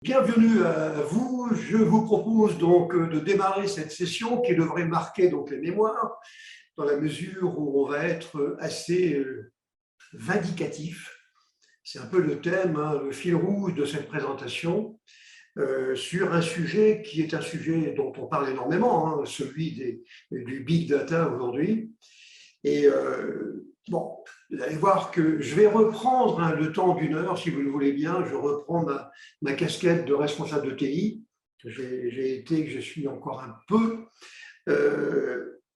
Bienvenue à vous. Je vous propose donc de démarrer cette session qui devrait marquer donc les mémoires dans la mesure où on va être assez vindicatif. C'est un peu le thème, hein, le fil rouge de cette présentation sur un sujet qui est un sujet dont on parle énormément, hein, celui du big data aujourd'hui. Et bon, vous allez voir que je vais reprendre le temps d'une heure, si vous le voulez bien. Je reprends ma casquette de responsable de TI, que j'ai été, que je suis encore un peu.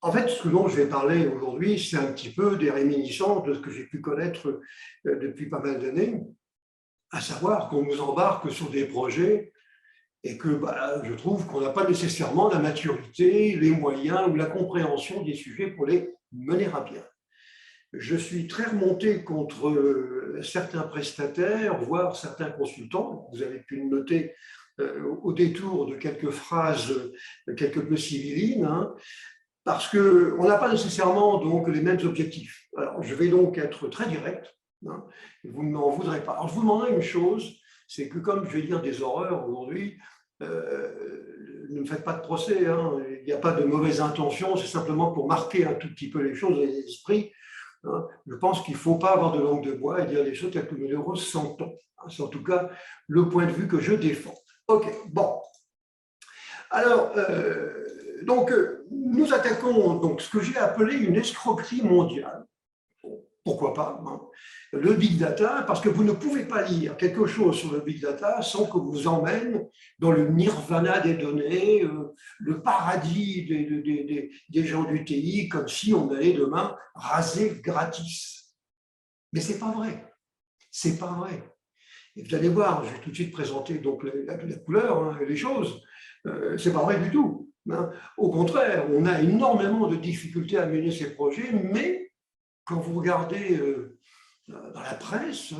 En fait, ce dont je vais parler aujourd'hui, c'est un petit peu des réminiscences de ce que j'ai pu connaître depuis pas mal d'années, à savoir qu'on nous embarque sur des projets et que je trouve qu'on n'a pas nécessairement la maturité, les moyens ou la compréhension des sujets pour les mener à bien. Je suis très remonté contre certains prestataires, voire certains consultants. Vous avez pu le noter au détour de quelques phrases quelque peu sibyllines, hein, parce qu'on n'a pas nécessairement donc les mêmes objectifs. Alors, je vais donc être très direct, hein, et vous ne m'en voudrez pas. Alors, je vous demanderai une chose, c'est que comme je vais dire des horreurs aujourd'hui, ne me faites pas de procès, hein, il n'y a pas de mauvaise intention, c'est simplement pour marquer un tout petit peu les choses et les esprits. Je pense qu'il ne faut pas avoir de langue de bois et dire les choses telles que nous les ressentons. C'est en tout cas le point de vue que je défends. OK, bon. Alors, nous attaquons donc ce que j'ai appelé une escroquerie mondiale. Pourquoi pas, hein. Le big data, parce que vous ne pouvez pas lire quelque chose sur le big data sans que vous emmène dans le nirvana des données, le paradis des gens du TI, comme si on allait demain raser gratis. Mais c'est pas vrai. C'est pas vrai. Et vous allez voir, je vais tout de suite présenter donc la couleur, hein, les choses. C'est pas vrai du tout, hein. Au contraire, on a énormément de difficultés à mener ces projets, mais quand vous regardez dans la presse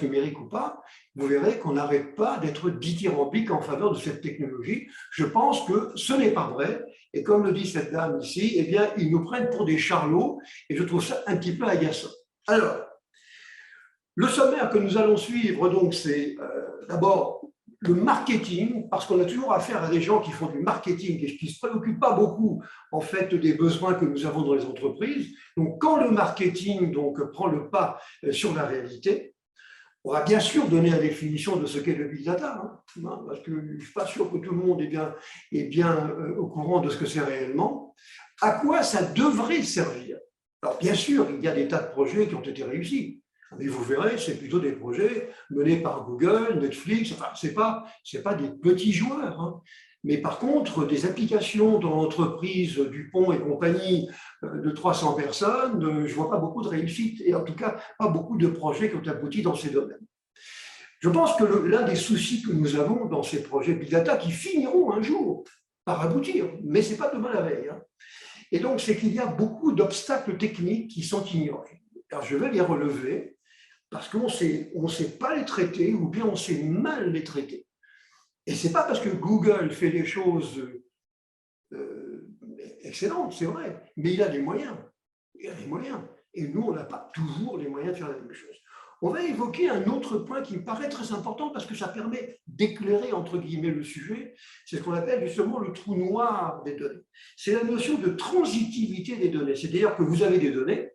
numérique ou pas, vous verrez qu'on n'arrête pas d'être dithyrambique en faveur de cette technologie. Je pense que ce n'est pas vrai. Et comme le dit cette dame ici, eh bien, ils nous prennent pour des charlots et je trouve ça un petit peu agaçant. Alors, le sommaire que nous allons suivre, donc, c'est d'abord le marketing, parce qu'on a toujours affaire à des gens qui font du marketing et qui ne se préoccupent pas beaucoup, en fait, des besoins que nous avons dans les entreprises. Donc, quand le marketing donc, prend le pas sur la réalité, on va bien sûr donner la définition de ce qu'est le big data, hein, parce que je ne suis pas sûr que tout le monde est bien au courant de ce que c'est réellement. À quoi ça devrait servir? Alors, bien sûr, il y a des tas de projets qui ont été réussis. Mais vous verrez, c'est plutôt des projets menés par Google, Netflix, enfin, ce n'est pas des petits joueurs, hein. Mais par contre, des applications dans l'entreprise Dupont et compagnie de 300 personnes, je ne vois pas beaucoup de réussite, et en tout cas, pas beaucoup de projets qui ont abouti dans ces domaines. Je pense que l'un des soucis que nous avons dans ces projets Big Data, qui finiront un jour par aboutir, mais ce n'est pas demain la veille, hein. Et donc, c'est qu'il y a beaucoup d'obstacles techniques qui sont ignorés. Alors, je vais les relever, parce qu'on ne sait pas les traiter ou bien on sait mal les traiter. Et ce n'est pas parce que Google fait des choses excellentes, c'est vrai, mais il a des moyens. Il a des moyens. Et nous, on n'a pas toujours les moyens de faire la même chose. On va évoquer un autre point qui me paraît très important parce que ça permet d'éclairer, entre guillemets, le sujet. C'est ce qu'on appelle justement le trou noir des données. C'est la notion de transitivité des données. C'est-à-dire que vous avez des données,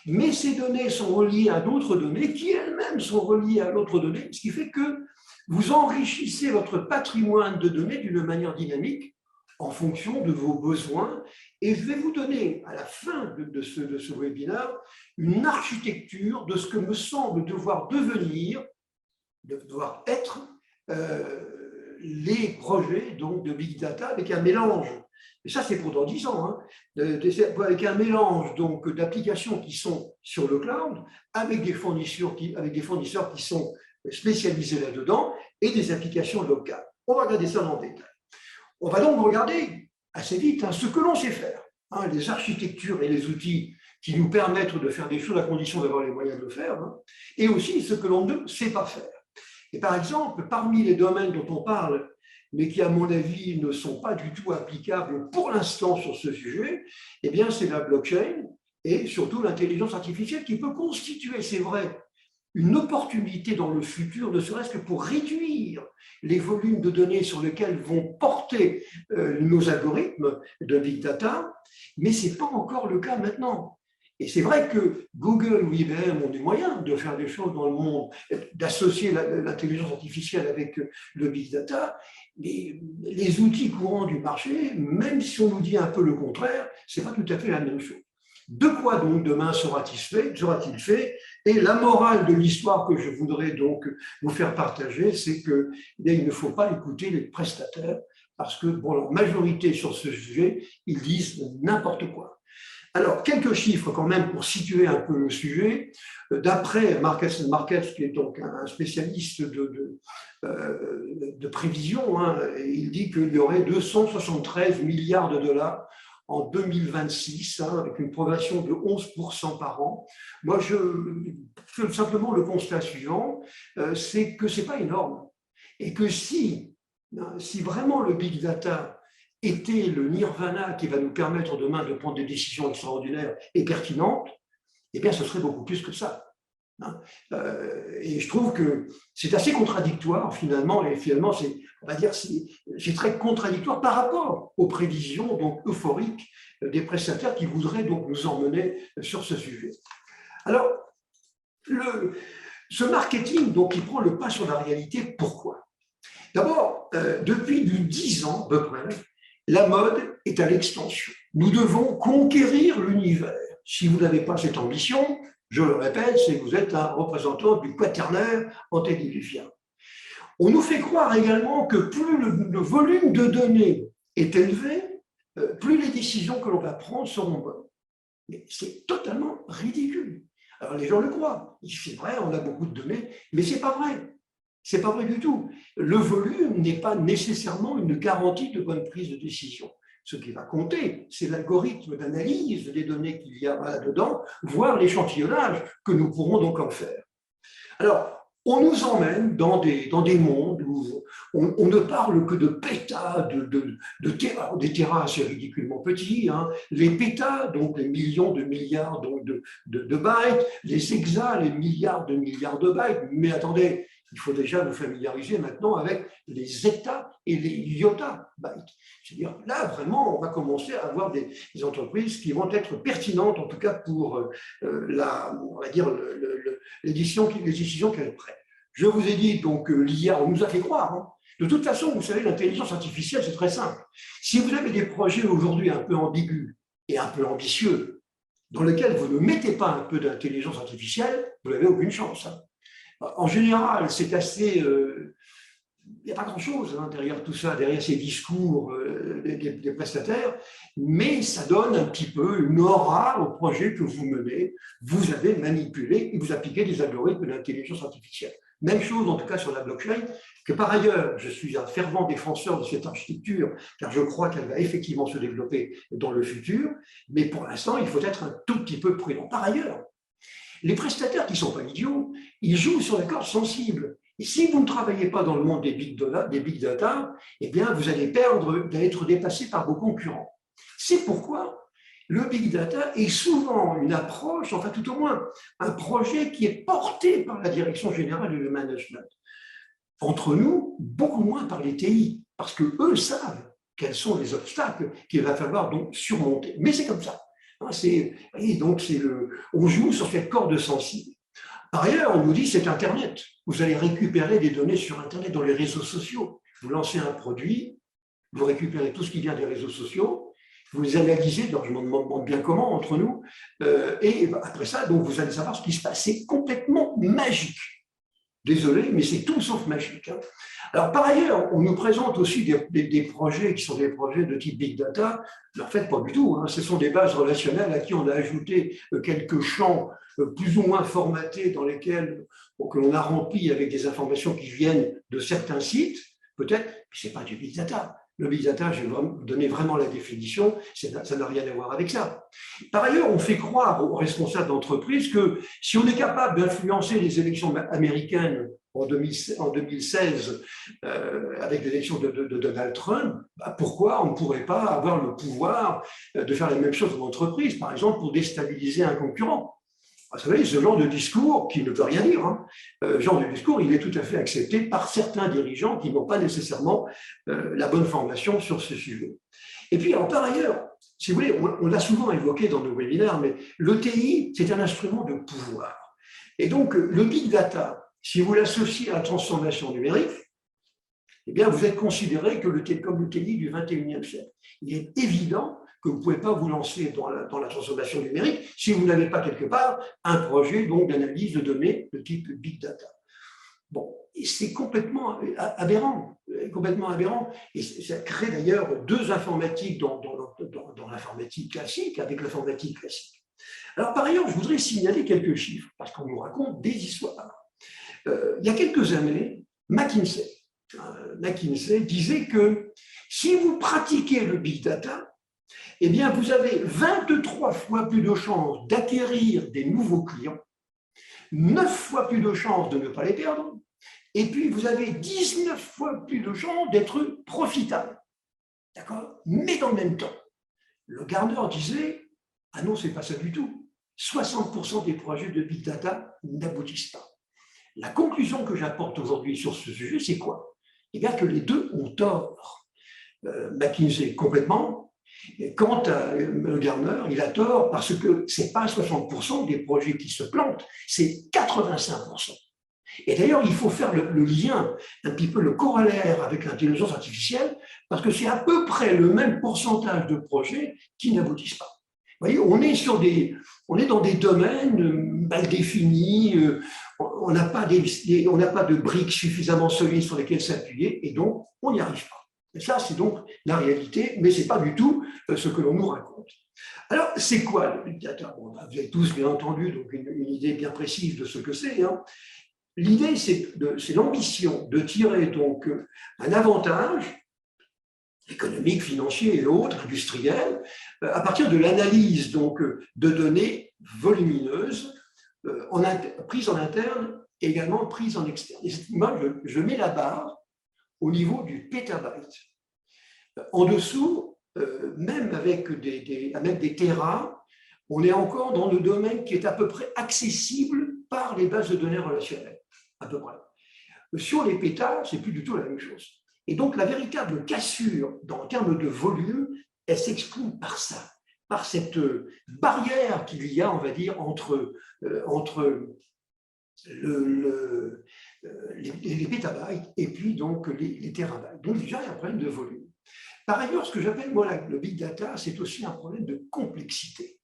mais ces données sont reliées à d'autres données qui elles-mêmes sont reliées à l'autre donnée, ce qui fait que vous enrichissez votre patrimoine de données d'une manière dynamique en fonction de vos besoins. Et je vais vous donner à la fin de ce webinaire une architecture de ce que me semble devoir devenir, devoir être les projets donc, de Big Data avec un mélange. Et ça, c'est pour dans 10 ans, hein, avec un mélange d'applications qui sont sur le cloud, avec des fournisseurs qui sont spécialisés là-dedans, et des applications locales. On va regarder ça dans le détail. On va donc regarder assez vite ce que l'on sait faire, les architectures et les outils qui nous permettent de faire des choses à condition d'avoir les moyens de le faire, et aussi ce que l'on ne sait pas faire. Et par exemple, parmi les domaines dont on parle, mais qui, à mon avis, ne sont pas du tout applicables pour l'instant sur ce sujet, eh bien, c'est la blockchain et surtout l'intelligence artificielle qui peut constituer, c'est vrai, une opportunité dans le futur, ne serait-ce que pour réduire les volumes de données sur lesquels vont porter nos algorithmes de big data, mais ce n'est pas encore le cas maintenant. Et c'est vrai que Google ou IBM ont des moyens de faire des choses dans le monde, d'associer l'intelligence artificielle avec le big data, mais les outils courants du marché, même si on nous dit un peu le contraire, ce n'est pas tout à fait la même chose. De quoi donc demain sera-t-il fait? Et la morale de l'histoire que je voudrais donc vous faire partager, c'est qu'il ne faut pas écouter les prestataires, parce que, bon, la majorité sur ce sujet, ils disent n'importe quoi. Alors, quelques chiffres quand même pour situer un peu le sujet. D'après Markets & Markets, qui est donc un spécialiste de prévision, hein, il dit qu'il y aurait 273 milliards de dollars en 2026, hein, avec une progression de 11% par an. Moi, je fais simplement le constat suivant, c'est que ce n'est pas énorme. Et que si vraiment le big data était le nirvana qui va nous permettre demain de prendre des décisions extraordinaires et pertinentes, eh bien, ce serait beaucoup plus que ça. Et je trouve que c'est assez contradictoire finalement, et finalement, on va dire, c'est très contradictoire par rapport aux prévisions donc euphoriques des prestataires qui voudraient donc nous emmener sur ce sujet. Alors, ce marketing donc, qui prend le pas sur la réalité, pourquoi? D'abord, depuis 10 ans à peu près, la mode est à l'extension. Nous devons conquérir l'univers. Si vous n'avez pas cette ambition, je le répète, c'est que vous êtes un représentant du quaternaire antédiluvien. On nous fait croire également que plus le volume de données est élevé, plus les décisions que l'on va prendre seront bonnes. Mais c'est totalement ridicule. Alors les gens le croient. C'est vrai, on a beaucoup de données, mais ce n'est pas vrai. Ce n'est pas vrai du tout. Le volume n'est pas nécessairement une garantie de bonne prise de décision. Ce qui va compter, c'est l'algorithme d'analyse des données qu'il y a là-dedans, voire l'échantillonnage que nous pourrons donc en faire. Alors, on nous emmène dans des mondes où on ne parle que de pétas, téras, des téras assez ridiculement petits, hein, les pétas, donc les millions de milliards donc de bytes, les hexas, les milliards de bytes, mais attendez, il faut déjà nous familiariser maintenant avec les zeta et les iota bytes. C'est-à-dire, là, vraiment, on va commencer à avoir des entreprises qui vont être pertinentes, en tout cas pour on va dire, les décisions qu'elles prennent. Je vous ai dit, donc, l'IA, on nous a fait croire. Hein. De toute façon, vous savez, l'intelligence artificielle, c'est très simple. Si vous avez des projets aujourd'hui un peu ambigus et un peu ambitieux, dans lesquels vous ne mettez pas un peu d'intelligence artificielle, vous n'avez aucune chance. Hein. En général, c'est assez… il n'y a pas grand-chose hein, derrière tout ça, derrière ces discours des prestataires, mais ça donne un petit peu une aura au projet que vous menez. Vous avez manipulé et vous appliquez des algorithmes d'intelligence artificielle. Même chose en tout cas sur la blockchain, que par ailleurs, je suis un fervent défenseur de cette architecture, car je crois qu'elle va effectivement se développer dans le futur, mais pour l'instant, il faut être un tout petit peu prudent. Par ailleurs, les prestataires qui ne sont pas idiots, ils jouent sur la corde sensible. Et si vous ne travaillez pas dans le monde des big data, eh bien, vous allez être dépassé par vos concurrents. C'est pourquoi le big data est souvent une approche, enfin tout au moins un projet qui est porté par la direction générale du management. Entre nous, beaucoup moins par les TI, parce qu'eux savent quels sont les obstacles qu'il va falloir donc surmonter. Mais c'est comme ça. Donc on joue sur cette corde sensible. Par ailleurs, on nous dit c'est Internet. Vous allez récupérer des données sur Internet, dans les réseaux sociaux. Vous lancez un produit, vous récupérez tout ce qui vient des réseaux sociaux, vous les analysez, donc je me demande bien comment entre nous, et après ça, donc vous allez savoir ce qui se passe. C'est complètement magique. Désolé, mais c'est tout sauf magique. Hein. Alors, par ailleurs, on nous présente aussi des projets qui sont des projets de type Big Data. En fait, pas du tout. Hein. Ce sont des bases relationnelles à qui on a ajouté quelques champs plus ou moins formatés dans lesquels que l'on a rempli avec des informations qui viennent de certains sites, peut-être, mais ce n'est pas du Big Data. Le Big Data, je vais vous donner vraiment la définition, ça n'a rien à voir avec ça. Par ailleurs, on fait croire aux responsables d'entreprise que si on est capable d'influencer les élections américaines en 2016 avec l'élection de Donald Trump, pourquoi on ne pourrait pas avoir le pouvoir de faire la même chose en entreprise, par exemple pour déstabiliser un concurrent? Vous savez, ce genre de discours qui ne veut rien dire, hein, ce genre de discours, il est tout à fait accepté par certains dirigeants qui n'ont pas nécessairement la bonne formation sur ce sujet. Et puis, par ailleurs, si vous voulez, on l'a souvent évoqué dans nos webinaires, mais l'ETI, c'est un instrument de pouvoir. Et donc, le big data, si vous l'associez à la transformation numérique, eh bien, vous êtes considéré comme le TI du 21e siècle. Il est évident que vous ne pouvez pas vous lancer dans la transformation numérique si vous n'avez pas quelque part un projet d'analyse de données de type big data. Bon, c'est complètement aberrant, et ça crée d'ailleurs deux informatiques dans l'informatique classique, avec l'informatique classique. Alors par ailleurs, je voudrais signaler quelques chiffres, parce qu'on nous raconte des histoires. Il y a quelques années, McKinsey disait que si vous pratiquez le big data, eh bien, vous avez 23 fois plus de chances d'acquérir des nouveaux clients, 9 fois plus de chances de ne pas les perdre, et puis vous avez 19 fois plus de chances d'être profitable. D'accord? Mais dans le même temps, le Gartner disait « Ah non, ce n'est pas ça du tout. 60% des projets de big data n'aboutissent pas. » La conclusion que j'apporte aujourd'hui sur ce sujet, c'est quoi? Eh bien que les deux ont tort. McKinsey complètement. Et quant à Gartner, il a tort parce que ce n'est pas 60% des projets qui se plantent, c'est 85%. Et d'ailleurs, il faut faire le lien, un petit peu le corollaire avec l'intelligence artificielle, parce que c'est à peu près le même pourcentage de projets qui n'aboutissent pas. Vous voyez, on est dans des domaines mal définis, on n'a pas de briques suffisamment solides sur lesquelles s'appuyer, et donc on n'y arrive pas. Et ça, c'est donc la réalité, mais ce n'est pas du tout ce que l'on nous raconte. Alors, c'est quoi le big data? Bon, vous avez tous bien entendu donc une idée bien précise de ce que c'est. Hein. L'idée, c'est l'ambition de tirer donc un avantage économique, financier et autres, industriel, à partir de l'analyse donc de données volumineuses prises en interne et également prises en externe. Et moi, je mets la barre au niveau du pétabyte. En dessous, même avec des terras, on est encore dans le domaine qui est à peu près accessible par les bases de données relationnelles, à peu près. Sur les pétas, c'est plus du tout la même chose. Et donc, la véritable cassure, en termes de volume, elle s'exprime par ça, par cette barrière qu'il y a, on va dire, entre les pétabytes et puis donc les terabytes. Donc déjà, il y a un problème de volume. Par ailleurs, ce que j'appelle moi le big data, c'est aussi un problème de complexité.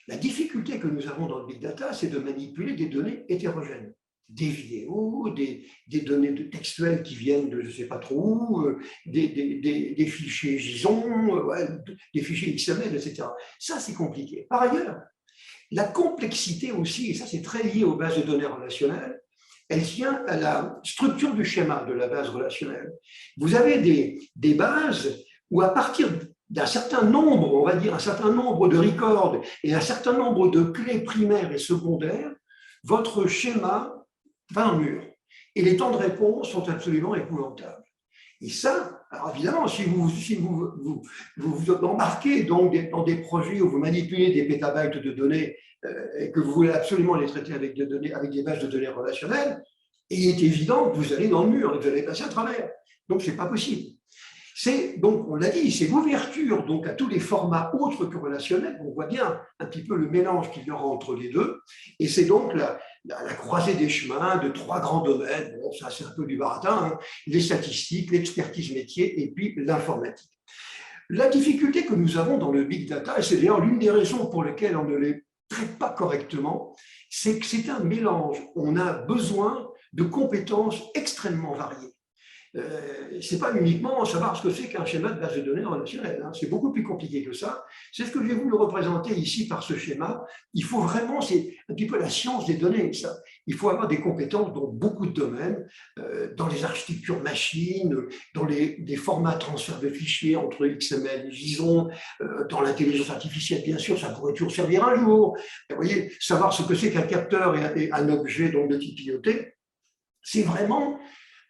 La difficulté que nous avons dans le big data, c'est de manipuler des données hétérogènes. Des vidéos, des données textuelles qui viennent de je ne sais pas trop où, des fichiers JSON, des fichiers XML, etc. Ça, c'est compliqué. Par ailleurs, la complexité aussi, et ça c'est très lié aux bases de données relationnelles, elle tient à la structure du schéma de la base relationnelle. Vous avez des bases où à partir d'un certain nombre, on va dire un certain nombre de records et un certain nombre de clés primaires et secondaires, votre schéma va dans le mur. Et les temps de réponse sont absolument épouvantables. Et ça, alors évidemment, si vous embarquez donc dans des projets où vous manipulez des pétabytes de données et que vous voulez absolument les traiter avec des bases de données relationnelles, il est évident que vous allez dans le mur et que vous allez passer à travers. Donc, ce n'est pas possible. Donc, on l'a dit, c'est l'ouverture donc, à tous les formats autres que relationnels. On voit bien un petit peu le mélange qu'il y aura entre les deux. Et c'est donc la croisée des chemins de trois grands domaines. Bon, ça, c'est un peu du baratin, hein, les statistiques, l'expertise métier et puis l'informatique. La difficulté que nous avons dans le big data, et c'est d'ailleurs l'une des raisons pour lesquelles on ne les traite pas correctement, c'est que c'est un mélange. On a besoin de compétences extrêmement variées. Ce n'est pas uniquement savoir ce que c'est qu'un schéma de base de données relationnelle. Hein. C'est beaucoup plus compliqué que ça. C'est ce que j'ai voulu représenter ici par ce schéma. Il faut vraiment, c'est un petit peu la science des données, ça. Il faut avoir des compétences dans beaucoup de domaines, dans les architectures machines, dans des formats de transfert de fichiers entre XML et JSON, dans l'intelligence artificielle, bien sûr, ça pourrait toujours servir un jour. Vous voyez, savoir ce que c'est qu'un capteur et un objet donc, de type IoT, c'est vraiment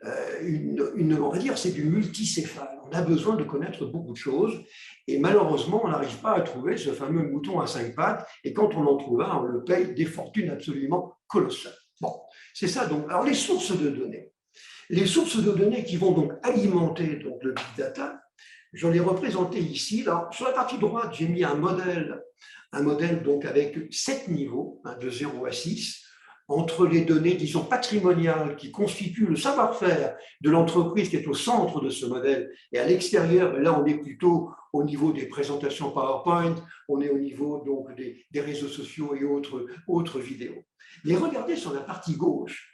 on va dire, c'est du multicéphale. On a besoin de connaître beaucoup de choses et malheureusement, on n'arrive pas à trouver ce fameux mouton à 5 pattes et quand on en trouve un, on le paye des fortunes absolument colossales. Bon, c'est ça donc. Alors, les sources de données. Les sources de données qui vont donc alimenter donc, le big data, je l'ai représenté ici. Alors, sur la partie droite, j'ai mis un modèle donc avec 7 niveaux, de 0 à 6, entre les données, disons, patrimoniales qui constituent le savoir-faire de l'entreprise qui est au centre de ce modèle, et à l'extérieur, là, on est plutôt au niveau des présentations PowerPoint, on est au niveau donc des réseaux sociaux et autres vidéos. Mais regardez sur la partie gauche,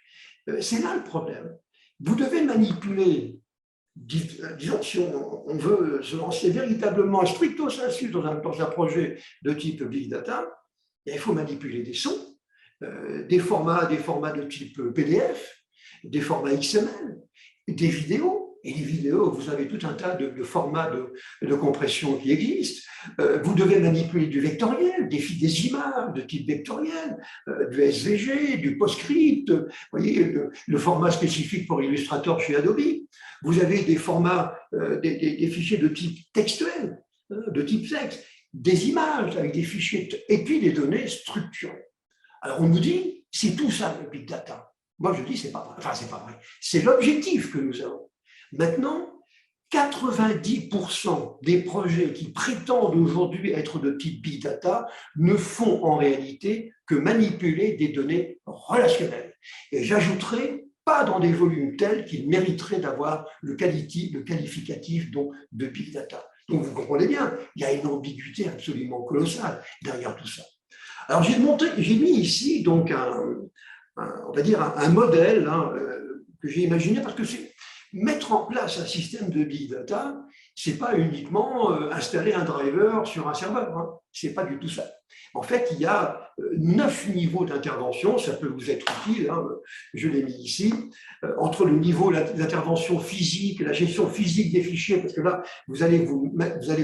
c'est là le problème. Vous devez manipuler, disons, si on veut se lancer véritablement stricto sensu dans un projet de type Big Data, il faut manipuler des sons, des formats de type PDF, des formats XML, des vidéos. Et les vidéos, vous avez tout un tas de formats de compression qui existent. Vous devez manipuler du vectoriel, des images de type vectoriel, du SVG, du PostScript, vous voyez, le format spécifique pour Illustrator chez Adobe. Vous avez des formats, des fichiers de type textuel, de type texte, des images avec des fichiers, et puis des données structurées. Alors on nous dit, c'est tout ça le big data. Moi je dis, c'est pas vrai. Enfin, c'est pas vrai. C'est l'objectif que nous avons. Maintenant, 90% des projets qui prétendent aujourd'hui être de type big data ne font en réalité que manipuler des données relationnelles. Et j'ajouterai, pas dans des volumes tels qu'ils mériteraient d'avoir le qualificatif donc, de big data. Donc vous comprenez bien, il y a une ambiguïté absolument colossale derrière tout ça. Alors j'ai mis ici donc on va dire un modèle que j'ai imaginé parce que c'est mettre en place un système de big data, c'est pas uniquement installer un driver sur un serveur, hein. C'est pas du tout ça. En fait, il y a 9 niveaux d'intervention, ça peut vous être utile, hein, je l'ai mis ici, entre le niveau d'intervention physique, la gestion physique des fichiers, parce que là, vous allez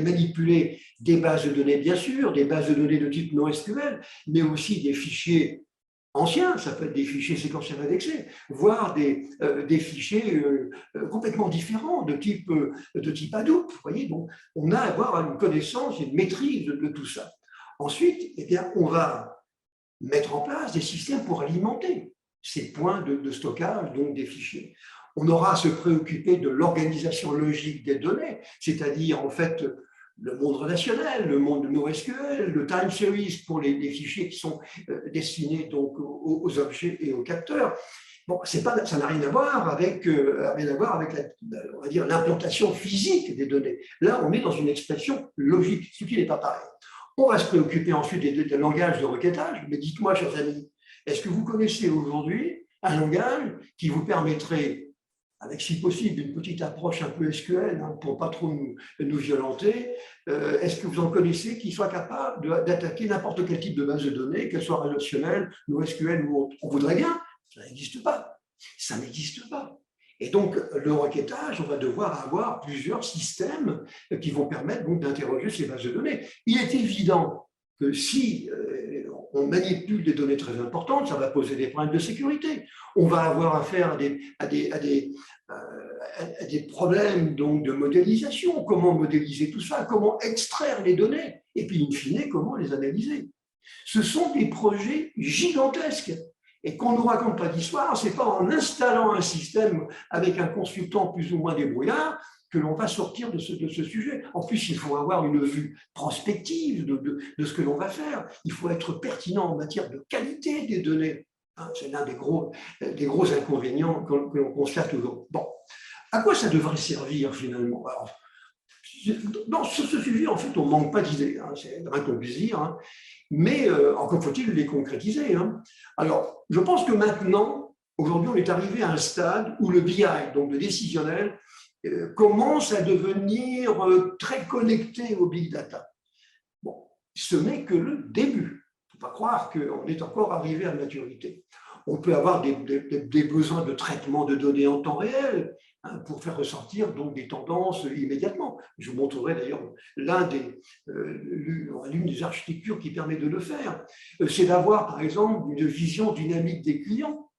manipuler des bases de données, bien sûr, des bases de données de type NoSQL, mais aussi des fichiers anciens, ça peut être des fichiers séquentiels indexés, voire des fichiers complètement différents de type Hadoop. Vous voyez, donc on a à avoir une connaissance et une maîtrise de tout ça. Ensuite, eh bien, on va mettre en place des systèmes pour alimenter ces points de stockage, donc des fichiers. On aura à se préoccuper de l'organisation logique des données, c'est-à-dire en fait le monde relationnel, le monde de NoSQL, le time series pour les fichiers qui sont destinés donc aux objets et aux capteurs. Bon, ça n'a rien à voir avec, on va dire, l'implantation physique des données. Là, on est dans une expression logique, ce qui n'est pas pareil. On va se préoccuper ensuite des langages de requêtage, mais dites-moi, chers amis, est-ce que vous connaissez aujourd'hui un langage qui vous permettrait, avec si possible une petite approche un peu SQL, hein, pour ne pas trop nous violenter, est-ce que vous en connaissez qui soit capable d'attaquer n'importe quel type de base de données, qu'elle soit relationnelle, NoSQL ou autre? On voudrait bien, ça n'existe pas. Ça n'existe pas. Et donc, le requêtage, on va devoir avoir plusieurs systèmes qui vont permettre d'interroger ces bases de données. Il est évident que si on manipule des données très importantes, ça va poser des problèmes de sécurité. On va avoir affaire à des problèmes donc, de modélisation. Comment modéliser tout ça? Comment extraire les données? Et puis, in fine, comment les analyser? Ce sont des projets gigantesques. Et qu'on ne nous raconte pas d'histoire, ce n'est pas en installant un système avec un consultant plus ou moins débrouillard que l'on va sortir de ce sujet. En plus, il faut avoir une vue prospective de ce que l'on va faire. Il faut être pertinent en matière de qualité des données. C'est l'un des gros inconvénients que l'on constate aujourd'hui. Bon, à quoi ça devrait servir finalement? Alors, sur ce sujet, en fait, on ne manque pas d'idées, hein, c'est vrai qu'on puisse dire, hein, mais encore faut-il les concrétiser. Hein. Alors, je pense que maintenant, aujourd'hui, on est arrivé à un stade où le BI, donc le décisionnel, commence à devenir très connecté au big data. Bon, ce n'est que le début. Il ne faut pas croire qu'on est encore arrivé à maturité. On peut avoir des besoins de traitement de données en temps réel, hein, pour faire ressortir donc des tendances immédiatement. Je vous montrerai d'ailleurs l'une des architectures qui permet de le faire. C'est d'avoir, par exemple, une vision dynamique des clients.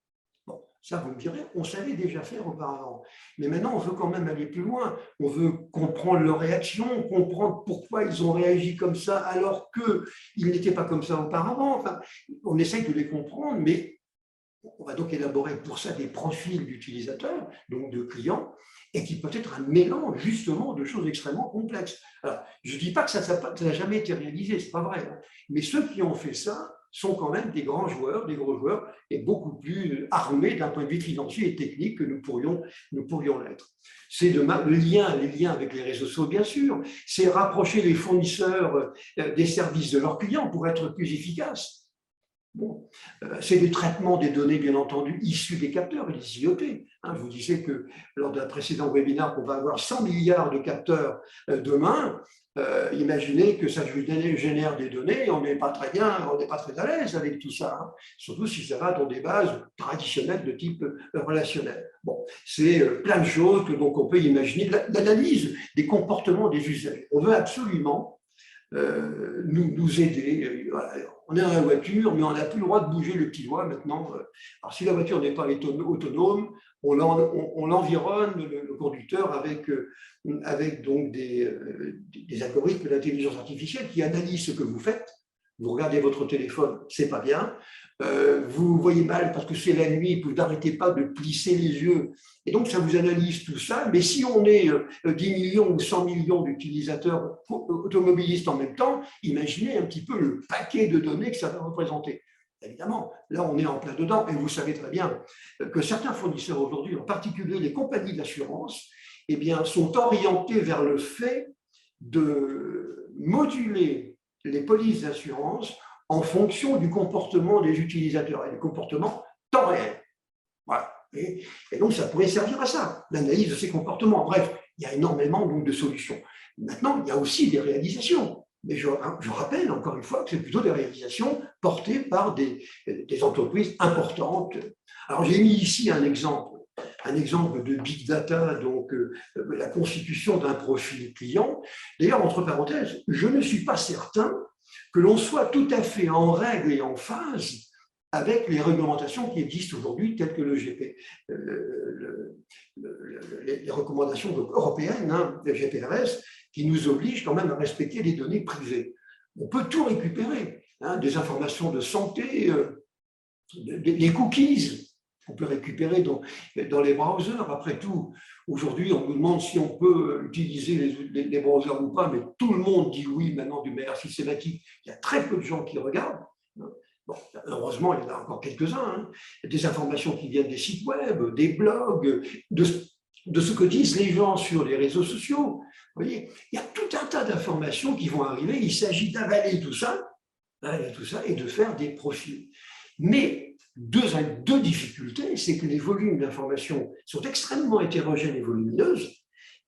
Bon, Ça, vous me direz, on savait déjà faire auparavant. Mais maintenant, on veut quand même aller plus loin. On veut comprendre leurs réactions, comprendre pourquoi ils ont réagi comme ça alors qu'ils n'étaient pas comme ça auparavant. Enfin, on essaye de les comprendre, mais on va donc élaborer pour ça des profils d'utilisateurs, donc de clients, et qui peut être un mélange justement de choses extrêmement complexes. Alors, je ne dis pas que ça n'a jamais été réalisé, ce n'est pas vrai, hein. Mais ceux qui ont fait ça sont quand même des grands joueurs, des gros joueurs, et beaucoup plus armés d'un point de vue financier et technique que nous pourrions l'être. C'est les liens avec les réseaux sociaux, bien sûr, c'est rapprocher les fournisseurs des services de leurs clients pour être plus efficaces. Bon, c'est le traitement des données, bien entendu, issues des capteurs et des IoT. Hein, je vous disais que lors d'un précédent webinaire, qu'on va avoir 100 milliards de capteurs demain. Imaginez que ça génère des données, on n'est pas très bien, on n'est pas très à l'aise avec tout ça, hein, surtout si ça va dans des bases traditionnelles de type relationnel. Bon, c'est plein de choses que donc on peut imaginer, l'analyse des comportements des usagers. On veut absolument nous aider. On est dans la voiture, mais on n'a plus le droit de bouger le petit doigt maintenant. Alors, si la voiture n'est pas autonome, on l'environne, le conducteur, avec donc des algorithmes d'intelligence artificielle qui analysent ce que vous faites. Vous regardez votre téléphone, c'est pas bien. Vous voyez mal parce que c'est la nuit, vous n'arrêtez pas de plisser les yeux. Et donc, ça vous analyse tout ça. Mais si on est 10 millions ou 100 millions d'utilisateurs automobilistes en même temps, imaginez un petit peu le paquet de données que ça va représenter. Évidemment, là, on est en plein dedans. Et vous savez très bien que certains fournisseurs aujourd'hui, en particulier les compagnies d'assurance, eh bien, sont orientés vers le fait de moduler les polices d'assurance en fonction du comportement des utilisateurs et du comportement temps réel. Voilà. Et donc, ça pourrait servir à ça, l'analyse de ces comportements. Bref, il y a énormément donc, de solutions. Maintenant, il y a aussi des réalisations. Mais je rappelle encore une fois que c'est plutôt des réalisations portées par des entreprises importantes. Alors, j'ai mis ici un exemple de big data, donc la constitution d'un profil client. D'ailleurs, entre parenthèses, je ne suis pas certain que l'on soit tout à fait en règle et en phase avec les réglementations qui existent aujourd'hui, telles que le GP, les recommandations européennes, hein, le GPRS, qui nous obligent quand même à respecter les données privées. On peut tout récupérer, hein, des informations de santé, des cookies, on peut récupérer dans les browsers. Après tout, aujourd'hui, on nous demande si on peut utiliser les browsers ou pas, mais tout le monde dit oui maintenant d'une manière systématique. Il y a très peu de gens qui regardent. Bon, heureusement, il y en a encore quelques-uns. Hein. Des informations qui viennent des sites web, des blogs, de ce que disent les gens sur les réseaux sociaux. Vous voyez, il y a tout un tas d'informations qui vont arriver. Il s'agit d'avaler tout ça et de faire des profils. Mais deux difficultés, c'est que les volumes d'informations sont extrêmement hétérogènes et volumineuses.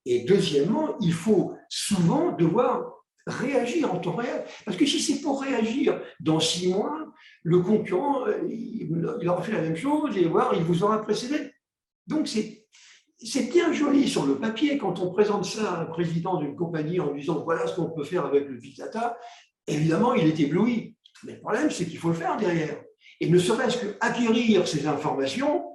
Et deuxièmement, il faut souvent devoir réagir en temps réel. Parce que si c'est pour réagir dans 6 mois, le concurrent, il aura fait la même chose et il vous aura précédé. Donc, c'est bien joli sur le papier quand on présente ça à un président d'une compagnie en disant voilà ce qu'on peut faire avec le big data. Évidemment, il est ébloui. Mais le problème, c'est qu'il faut le faire derrière. Et ne serait-ce qu'acquérir ces informations,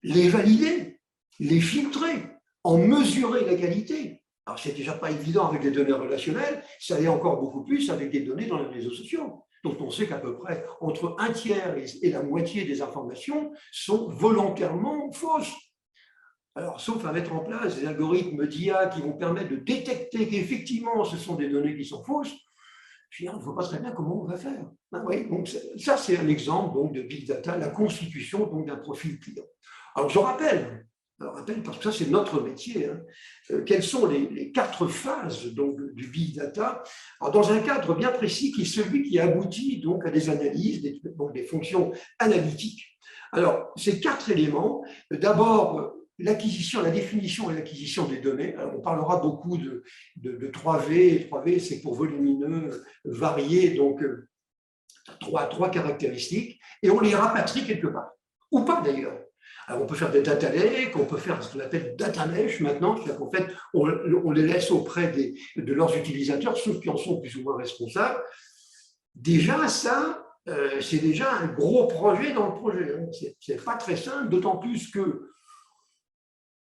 les valider, les filtrer, en mesurer la qualité. Alors, c'est déjà pas évident avec des données relationnelles, ça l'est encore beaucoup plus avec des données dans les réseaux sociaux. Donc, on sait qu'à peu près entre un tiers et la moitié des informations sont volontairement fausses. Alors, sauf à mettre en place des algorithmes d'IA qui vont permettre de détecter qu'effectivement, ce sont des données qui sont fausses, je ne vois pas très bien comment on va faire. Ah oui, donc ça, c'est un exemple donc, de big data, la constitution d'un profil client. Alors, je rappelle, parce que ça, c'est notre métier, hein, quelles sont les 4 phases donc, du big data. Alors, dans un cadre bien précis qui est celui qui aboutit donc, à des analyses, des fonctions analytiques. Alors, ces 4 éléments, d'abord, l'acquisition, la définition et l'acquisition des données. Alors, on parlera beaucoup de 3V. 3V, c'est pour volumineux, varié, donc 3 caractéristiques, et on les rapatrie quelque part, ou pas d'ailleurs. Alors, on peut faire des data lakes, on peut faire ce qu'on appelle data mesh maintenant, c'est-à-dire qu'en fait, on les laisse auprès de leurs utilisateurs, ceux qui en sont plus ou moins responsables. Déjà, ça, c'est déjà un gros projet dans le projet. Hein. Ce n'est pas très simple, d'autant plus que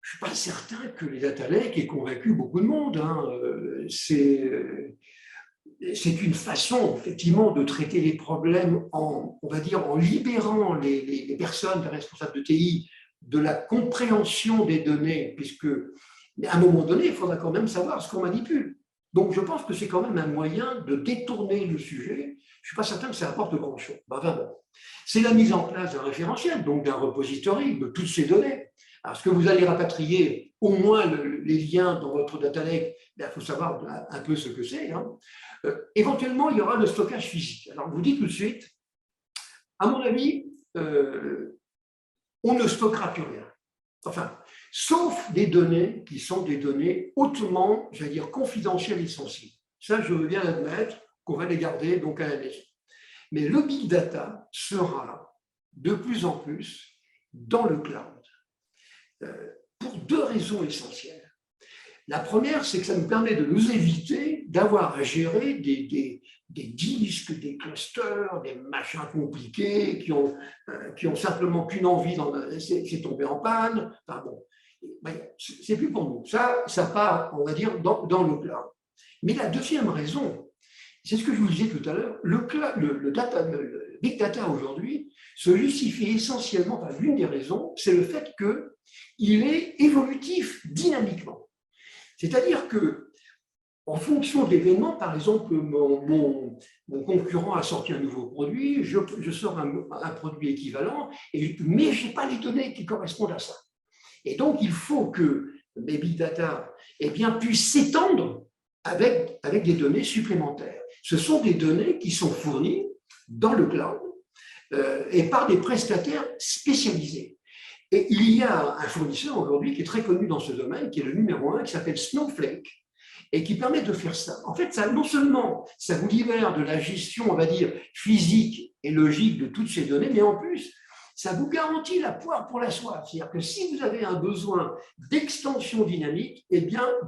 je ne suis pas certain que les data lakes aient convaincu beaucoup de monde. Hein. C'est une façon, effectivement, de traiter les problèmes en, on va dire, en libérant les personnes, les responsables de TI, de la compréhension des données, puisque à un moment donné, il faudra quand même savoir ce qu'on manipule. Donc, je pense que c'est quand même un moyen de détourner le sujet. Je ne suis pas certain que ça apporte grand-chose. Enfin, bon. C'est la mise en place d'un référentiel, donc d'un repository de toutes ces données. Alors, ce que vous allez rapatrier, au moins les liens dans votre data lake, il faut savoir un peu ce que c'est. Hein. Éventuellement, il y aura le stockage physique. Alors, je vous dis tout de suite, à mon avis, on ne stockera plus rien. Enfin, sauf des données qui sont des données hautement, j'allais dire, confidentielles et sensibles. Ça, je veux bien admettre qu'on va les garder donc à la maison. Mais le big data sera de plus en plus dans le cloud. Pour deux raisons essentielles. La première, c'est que ça nous permet de nous éviter d'avoir à gérer des disques, des clusters, des machins compliqués qui ont simplement qu'une envie, c'est tomber en panne. Enfin bon, c'est plus pour nous. Ça part, on va dire, dans le cloud. Mais la deuxième raison, c'est ce que je vous disais tout à l'heure, le big data aujourd'hui se justifie essentiellement par l'une des raisons, c'est le fait qu'il est évolutif dynamiquement. C'est-à-dire que, en fonction de l'événement, par exemple, mon concurrent a sorti un nouveau produit, je sors un produit équivalent, mais je n'ai pas les données qui correspondent à ça. Et donc, il faut que mes big data puissent s'étendre avec des données supplémentaires. Ce sont des données qui sont fournies dans le cloud et par des prestataires spécialisés. Et il y a un fournisseur aujourd'hui qui est très connu dans ce domaine, qui est le numéro 1, qui s'appelle Snowflake, et qui permet de faire ça. En fait, non seulement ça vous libère de la gestion, on va dire, physique et logique de toutes ces données, mais en plus, ça vous garantit la poire pour la soie. C'est-à-dire que si vous avez un besoin d'extension dynamique,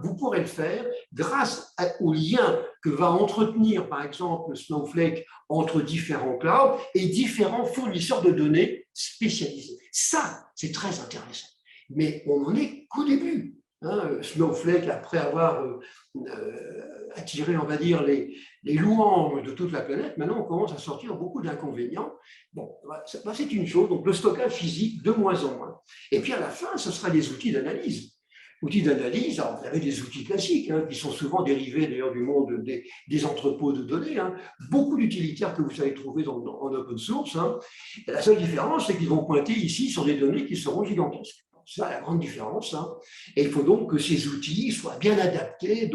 vous pourrez le faire grâce au lien que va entretenir, par exemple, Snowflake entre différents clouds et différents fournisseurs de données spécialisés. Ça, c'est très intéressant. Mais on n'en est qu'au début. Snowflake, après avoir attiré, on va dire, les louanges de toute la planète, maintenant on commence à sortir beaucoup d'inconvénients. Bon, c'est une chose, donc le stockage physique de moins en moins. Et puis à la fin, ce sera des outils d'analyse. Outils d'analyse, alors vous avez des outils classiques, qui sont souvent dérivés d'ailleurs du monde des entrepôts de données, beaucoup d'utilitaires que vous allez trouver en open source. La seule différence, c'est qu'ils vont pointer ici sur des données qui seront gigantesques. C'est la grande différence. Et il faut donc que ces outils soient bien adaptés,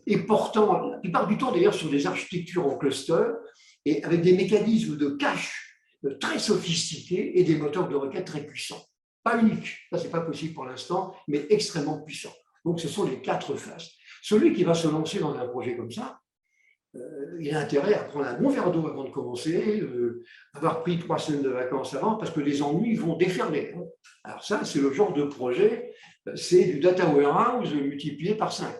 et portant, la plupart du temps d'ailleurs, sur des architectures en cluster, et avec des mécanismes de cache très sophistiqués et des moteurs de requête très puissants. Pas unique, ça c'est pas possible pour l'instant, mais extrêmement puissant. Donc ce sont les 4 phases. Celui qui va se lancer dans un projet comme ça, il a intérêt à prendre un bon verre d'eau avant de commencer, avoir pris 3 semaines de vacances avant, parce que les ennuis vont déferler. Alors ça, c'est le genre de projet, c'est du data warehouse multiplié par 5.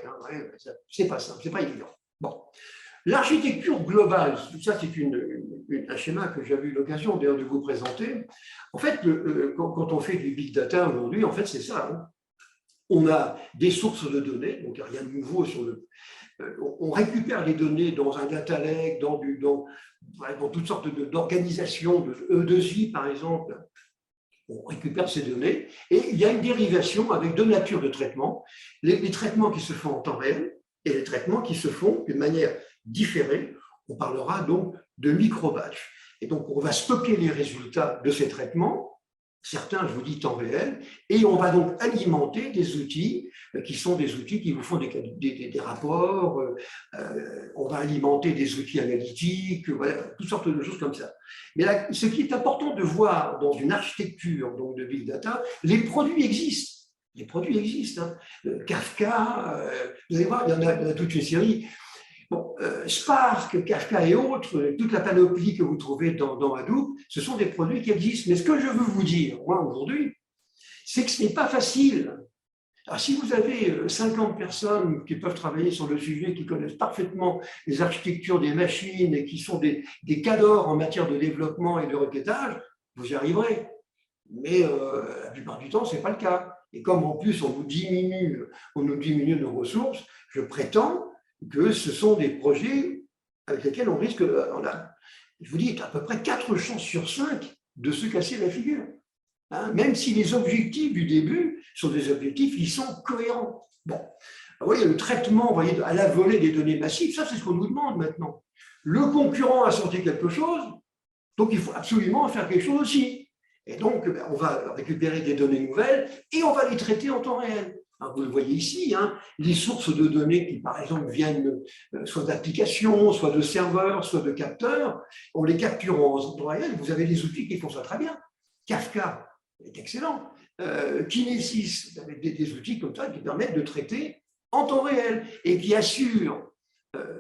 C'est pas simple, c'est pas évident. Bon. L'architecture globale, ça c'est un schéma que j'avais eu l'occasion d'ailleurs de vous présenter. En fait, quand on fait du big data aujourd'hui, en fait c'est ça. On a des sources de données, donc il n'y a rien de nouveau sur on récupère les données dans un data lake, dans toutes sortes d'organisations, de E2I par exemple. On récupère ces données et il y a une dérivation avec 2 natures de traitement. Les traitements qui se font en temps réel et les traitements qui se font d'une manière différée. On parlera donc de micro-batch. Et donc, on va stocker les résultats de ces traitements, certains, je vous dis, temps réel, et on va donc alimenter des outils qui sont des outils qui vous font des rapports, on va alimenter des outils analytiques, voilà, toutes sortes de choses comme ça. Mais là, ce qui est important de voir dans une architecture donc de big data, les produits existent. Les produits existent. Kafka, vous allez voir, il y en a toute une série. Bon, Spark, Kafka et autres, toute la panoplie que vous trouvez dans Hadoop, ce sont des produits qui existent. Mais ce que je veux vous dire, moi, aujourd'hui, c'est que ce n'est pas facile Alors, si vous avez 50 personnes qui peuvent travailler sur le sujet, qui connaissent parfaitement les architectures des machines et qui sont des cadors en matière de développement et de requêtage, vous y arriverez. Mais la plupart du temps, ce n'est pas le cas. Et comme en plus on nous diminue nos ressources, je prétends que ce sont des projets avec lesquels on risque, je vous dis, à peu près 4 chances sur 5 de se casser la figure. Hein, même si les objectifs du début sont des objectifs qui sont cohérents. Bon, vous voyez, le traitement, vous voyez, à la volée des données massives, ça c'est ce qu'on nous demande maintenant. Le concurrent a sorti quelque chose, donc il faut absolument faire quelque chose aussi. Et donc, on va récupérer des données nouvelles et on va les traiter en temps réel. Alors, vous le voyez ici, hein, les sources de données qui, par exemple, viennent soit d'applications, soit de serveurs, soit de capteurs, on les capture en temps réel. Vous avez des outils qui font ça très bien. Kafka est excellent. Kinesis, vous avez des outils comme ça qui permettent de traiter en temps réel et qui assurent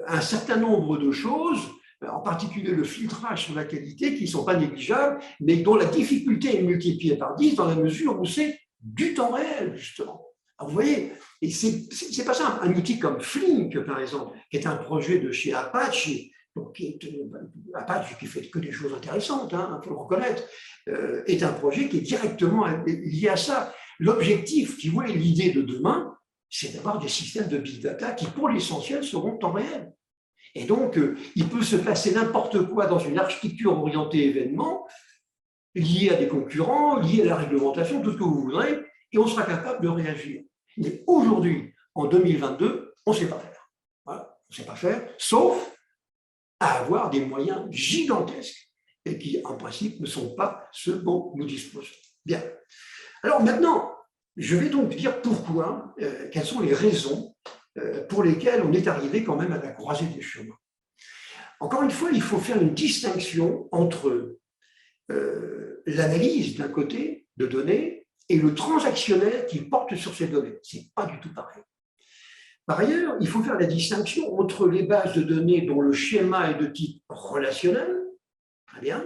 un certain nombre de choses, en particulier le filtrage sur la qualité, qui ne sont pas négligeables, mais dont la difficulté est multipliée par 10 dans la mesure où c'est du temps réel, justement. Alors, vous voyez, et c'est pas simple. Un outil comme Flink, par exemple, qui est un projet de chez Apache, donc Apache qui fait que des choses intéressantes, hein, il faut le reconnaître, est un projet qui est directement lié à ça. L'objectif, si vous voulez, l'idée de demain, c'est d'avoir des systèmes de big data qui, pour l'essentiel, seront en temps réel. Et donc, il peut se passer n'importe quoi dans une architecture orientée événement, liée à des concurrents, liée à la réglementation, tout ce que vous voudrez, et on sera capable de réagir. Mais aujourd'hui, en 2022, on ne sait pas faire. Voilà, on ne sait pas faire, sauf à avoir des moyens gigantesques et qui, en principe, ne sont pas ceux dont nous disposons. Bien. Alors maintenant, je vais donc dire pourquoi, quelles sont les raisons pour lesquelles on est arrivé quand même à la croisée des chemins. Encore une fois, il faut faire une distinction entre l'analyse d'un côté de données et le transactionnel qui porte sur ces données. Ce n'est pas du tout pareil. Par ailleurs, il faut faire la distinction entre les bases de données dont le schéma est de type relationnel, très bien,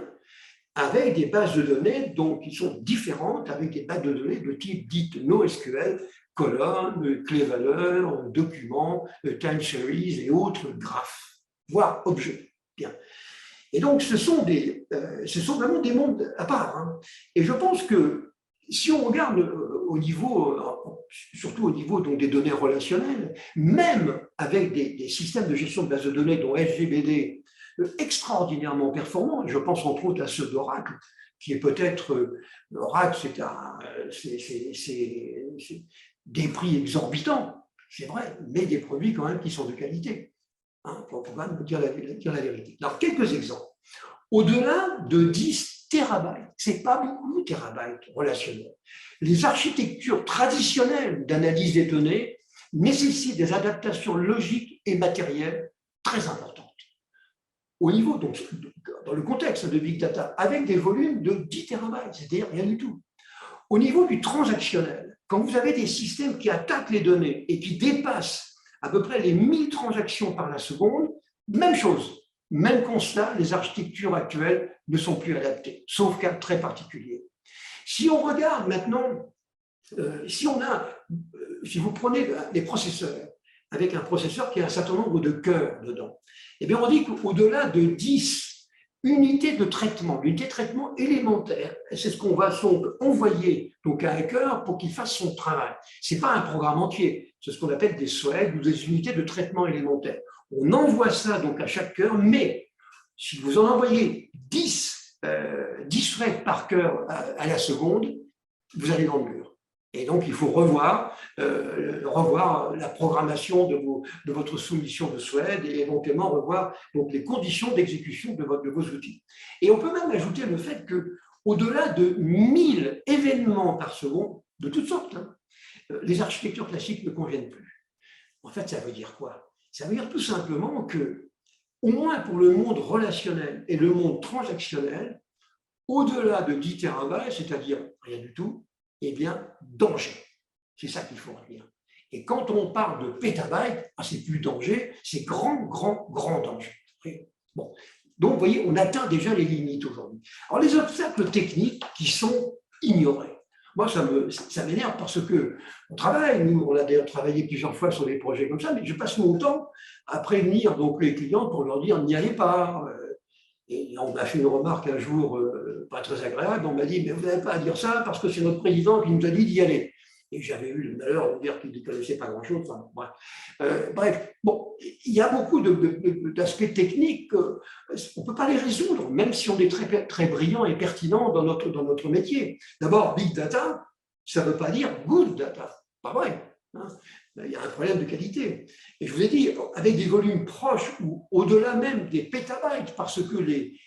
avec des bases de données qui sont différentes, avec des bases de données de type dite NoSQL, colonnes, clés-valeurs, documents, time series et autres graphes, voire objets. Bien. Et donc, ce sont vraiment des mondes à part. Hein. Et je pense que si on regarde au niveau, surtout au niveau donc, des données relationnelles, même avec des systèmes de gestion de bases de données dont SGBD extraordinairement performants, je pense entre autres à ceux d'Oracle, qui est peut-être, Oracle, c'est des prix exorbitants, c'est vrai, mais des produits quand même qui sont de qualité. Hein, pour quand même dire la vérité. Alors, quelques exemples. Au-delà de 10 terabytes, ce n'est pas beaucoup de terabytes relationnels. Les architectures traditionnelles d'analyse des données nécessitent des adaptations logiques et matérielles très importantes. Au niveau, donc, dans le contexte de Big Data, avec des volumes de 10 terabytes, c'est-à-dire rien du tout. Au niveau du transactionnel, quand vous avez des systèmes qui attaquent les données et qui dépassent à peu près les 1000 transactions par la seconde, même chose, même constat, les architectures actuelles ne sont plus adaptées, sauf cas très particulier. Si on regarde maintenant, si vous prenez les processeurs, avec un processeur qui a un certain nombre de cœurs dedans, eh bien on dit qu'au-delà de 10 unités de traitement élémentaire, c'est ce qu'on va envoyer donc à un cœur pour qu'il fasse son travail. Ce n'est pas un programme entier, c'est ce qu'on appelle des threads ou des unités de traitement élémentaire. On envoie ça donc à chaque cœur, mais si vous en envoyez 10 threads par cœur à la seconde, vous allez dans le mur. Et donc, il faut revoir la programmation de votre soumission de thread et éventuellement revoir donc, les conditions d'exécution de vos outils. Et on peut même ajouter le fait qu'au-delà de 1000 événements par seconde, de toutes sortes, hein, les architectures classiques ne conviennent plus. En fait, ça veut dire quoi? Ça veut dire tout simplement que, au moins pour le monde relationnel et le monde transactionnel, au-delà de 10 terabytes, c'est-à-dire rien du tout, eh bien, danger. C'est ça qu'il faut retenir. Et quand on parle de pétabytes, c'est plus danger, c'est grand danger. Bon. Donc, vous voyez, on atteint déjà les limites aujourd'hui. Alors, les obstacles techniques qui sont ignorés. Moi, ça m'énerve parce que on travaille, nous, on a d'ailleurs travaillé plusieurs fois sur des projets comme ça, mais je passe mon temps à prévenir donc les clients pour leur dire n'y allez pas. Et on m'a fait une remarque un jour pas très agréable, on m'a dit mais vous n'avez pas à dire ça parce que c'est notre président qui nous a dit d'y aller. Et j'avais eu le malheur de dire qu'il ne connaissait pas grand-chose. Enfin, bref. Bref, bon, il y a beaucoup d'aspects techniques, on ne peut pas les résoudre, même si on est très, très brillant et pertinent dans notre métier. D'abord, big data, ça ne veut pas dire good data, pas vrai. Hein. Il y a un problème de qualité. Et je vous ai dit, avec des volumes proches ou au-delà même des pétabytes, parce que les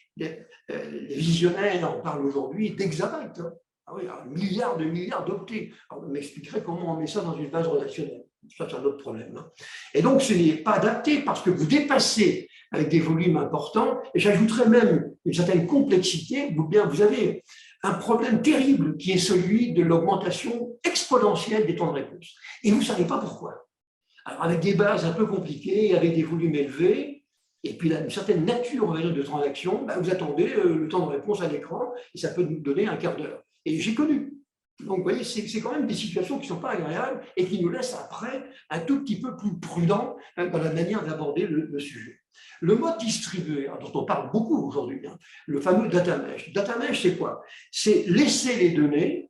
visionnaires en parlent aujourd'hui d'exabytes. Hein. Ah oui, un milliard d'octets. Alors, on m'expliquerait comment on met ça dans une base relationnelle. Ça, c'est un autre problème. Hein. Et donc, ce n'est pas adapté parce que vous dépassez avec des volumes importants. Et j'ajouterais même une certaine complexité. Vous avez un problème terrible qui est celui de l'augmentation exponentielle des temps de réponse. Et vous ne savez pas pourquoi. Alors, avec des bases un peu compliquées, avec des volumes élevés, et puis là, une certaine nature, on va dire, de transaction, ben, vous attendez le temps de réponse à l'écran et ça peut nous donner un quart d'heure. Et j'ai connu. Donc, vous voyez, c'est quand même des situations qui ne sont pas agréables et qui nous laissent après un tout petit peu plus prudent dans la manière d'aborder le sujet. Le mode distribué, dont on parle beaucoup aujourd'hui, hein, le fameux data mesh. Data mesh, c'est quoi? C'est laisser les données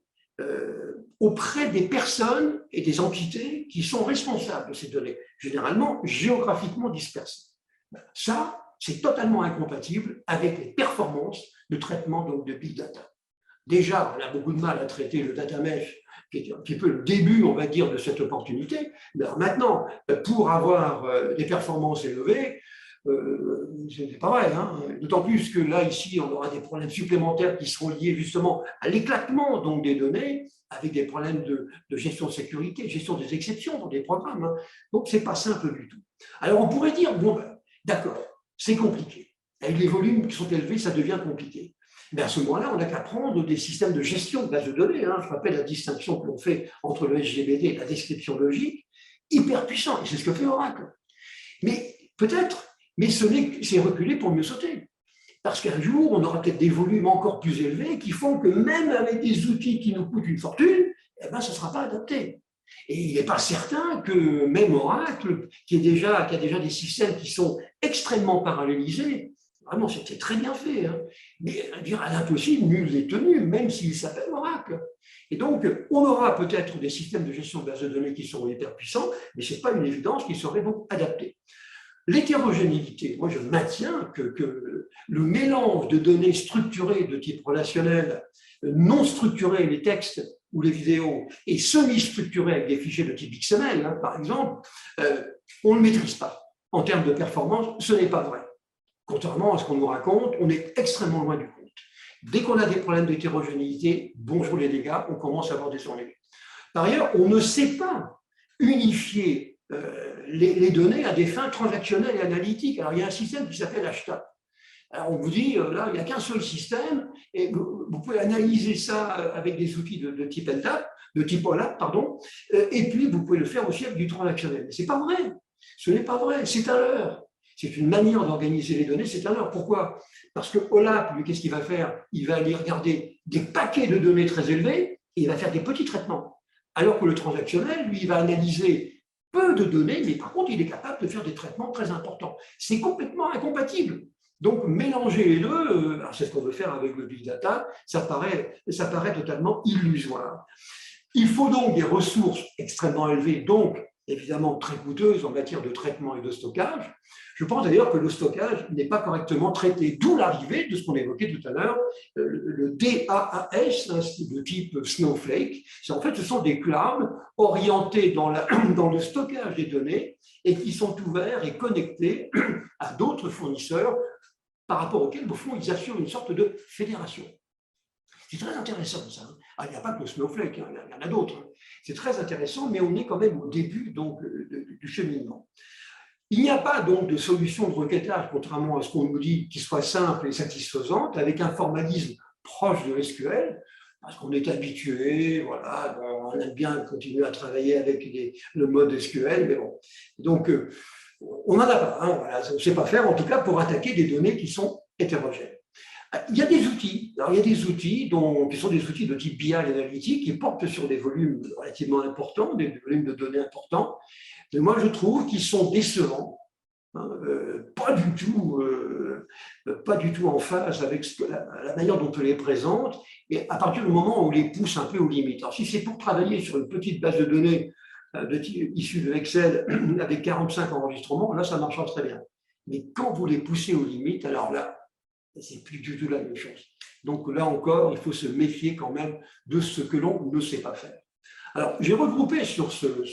auprès des personnes et des entités qui sont responsables de ces données, généralement géographiquement dispersées. Ça, c'est totalement incompatible avec les performances de traitement donc, de big data. Déjà, on a beaucoup de mal à traiter le data mesh, qui est un petit peu le début, on va dire, de cette opportunité. Mais alors maintenant, pour avoir des performances élevées, c'est pas vrai. Hein. D'autant plus que là, ici, on aura des problèmes supplémentaires qui seront liés justement à l'éclatement donc, des données, avec des problèmes de gestion de sécurité, gestion des exceptions dans des programmes. Hein. Donc, ce n'est pas simple du tout. Alors, on pourrait dire, bon, ben, d'accord, c'est compliqué. Avec les volumes qui sont élevés, ça devient compliqué. Mais à ce moment-là, on n'a qu'à prendre des systèmes de gestion de bases de données. Hein. Je rappelle la distinction que l'on fait entre le SGBD et la description logique, hyper puissant. Et c'est ce que fait Oracle. Mais peut-être, mais c'est reculer pour mieux sauter. Parce qu'un jour, on aura peut-être des volumes encore plus élevés qui font que même avec des outils qui nous coûtent une fortune, eh ben, ça ne sera pas adapté. Et il n'est pas certain que même Oracle, qui a déjà des systèmes qui sont extrêmement parallélisés, vraiment, c'est très bien fait. Hein. Mais à l'impossible, nul n'est tenu, même s'il s'appelle Oracle. Et donc, on aura peut-être des systèmes de gestion de bases de données qui seront hyper puissants, mais ce n'est pas une évidence qu'ils seraient donc adaptés. L'hétérogénéité, moi je maintiens que le mélange de données structurées de type relationnel, non structurées, les textes ou les vidéos, et semi-structurées avec des fichiers de type XML, hein, par exemple, on ne le maîtrise pas. En termes de performance, ce n'est pas vrai. Contrairement à ce qu'on nous raconte, on est extrêmement loin du compte. Dès qu'on a des problèmes d'hétérogénéité, bonjour les dégâts, on commence à avoir des ennuis. Par ailleurs, on ne sait pas unifier les données à des fins transactionnelles et analytiques. Alors, il y a un système qui s'appelle HTA. Alors, on vous dit, là, il n'y a qu'un seul système, et vous pouvez analyser ça avec des outils de type LDAP, de type OLAP, pardon, et puis vous pouvez le faire aussi avec du transactionnel. Mais ce n'est pas vrai. Ce n'est pas vrai. C'est un leurre. C'est une manière d'organiser les données, c'est un leurre. Pourquoi? Parce que OLAP, lui, qu'est-ce qu'il va faire? Il va aller regarder des paquets de données très élevés et il va faire des petits traitements. Alors que le transactionnel, lui, il va analyser peu de données, mais par contre, il est capable de faire des traitements très importants. C'est complètement incompatible. Donc, mélanger les deux, c'est ce qu'on veut faire avec le big data, ça paraît totalement illusoire. Il faut donc des ressources extrêmement élevées, donc évidemment très coûteuses en matière de traitement et de stockage. Je pense d'ailleurs que le stockage n'est pas correctement traité, d'où l'arrivée de ce qu'on évoquait tout à l'heure, le DAAS, de type Snowflake. En fait, ce sont des clouds orientés dans le stockage des données et qui sont ouverts et connectés à d'autres fournisseurs par rapport auxquels, au fond, ils assurent une sorte de fédération. C'est très intéressant, ça. Ah, il n'y a pas que le Snowflake, il y en a d'autres. C'est très intéressant, mais on est quand même au début donc, du cheminement. Il n'y a pas donc de solution de requêtage, contrairement à ce qu'on nous dit, qui soit simple et satisfaisante, avec un formalisme proche de SQL, parce qu'on est habitué, voilà, on aime bien continuer à travailler avec le mode SQL, mais bon. Donc, on n'en a pas, hein, voilà, on ne sait pas faire, en tout cas, pour attaquer des données qui sont hétérogènes. Il y a des outils. Alors, il y a des outils qui sont des outils de type BI analytique qui portent sur des volumes relativement importants, des volumes de données importants. Mais moi, je trouve qu'ils sont décevants. Pas du tout en phase avec la manière dont on les présente, et à partir du moment où on les pousse un peu aux limites. Alors, si c'est pour travailler sur une petite base de données issue de Excel avec 45 enregistrements, là, ça marchera très bien. Mais quand vous les poussez aux limites, alors là, c'est plus du tout la même chose. Donc là encore, il faut se méfier quand même de ce que l'on ne sait pas faire. Alors, j'ai regroupé sur ce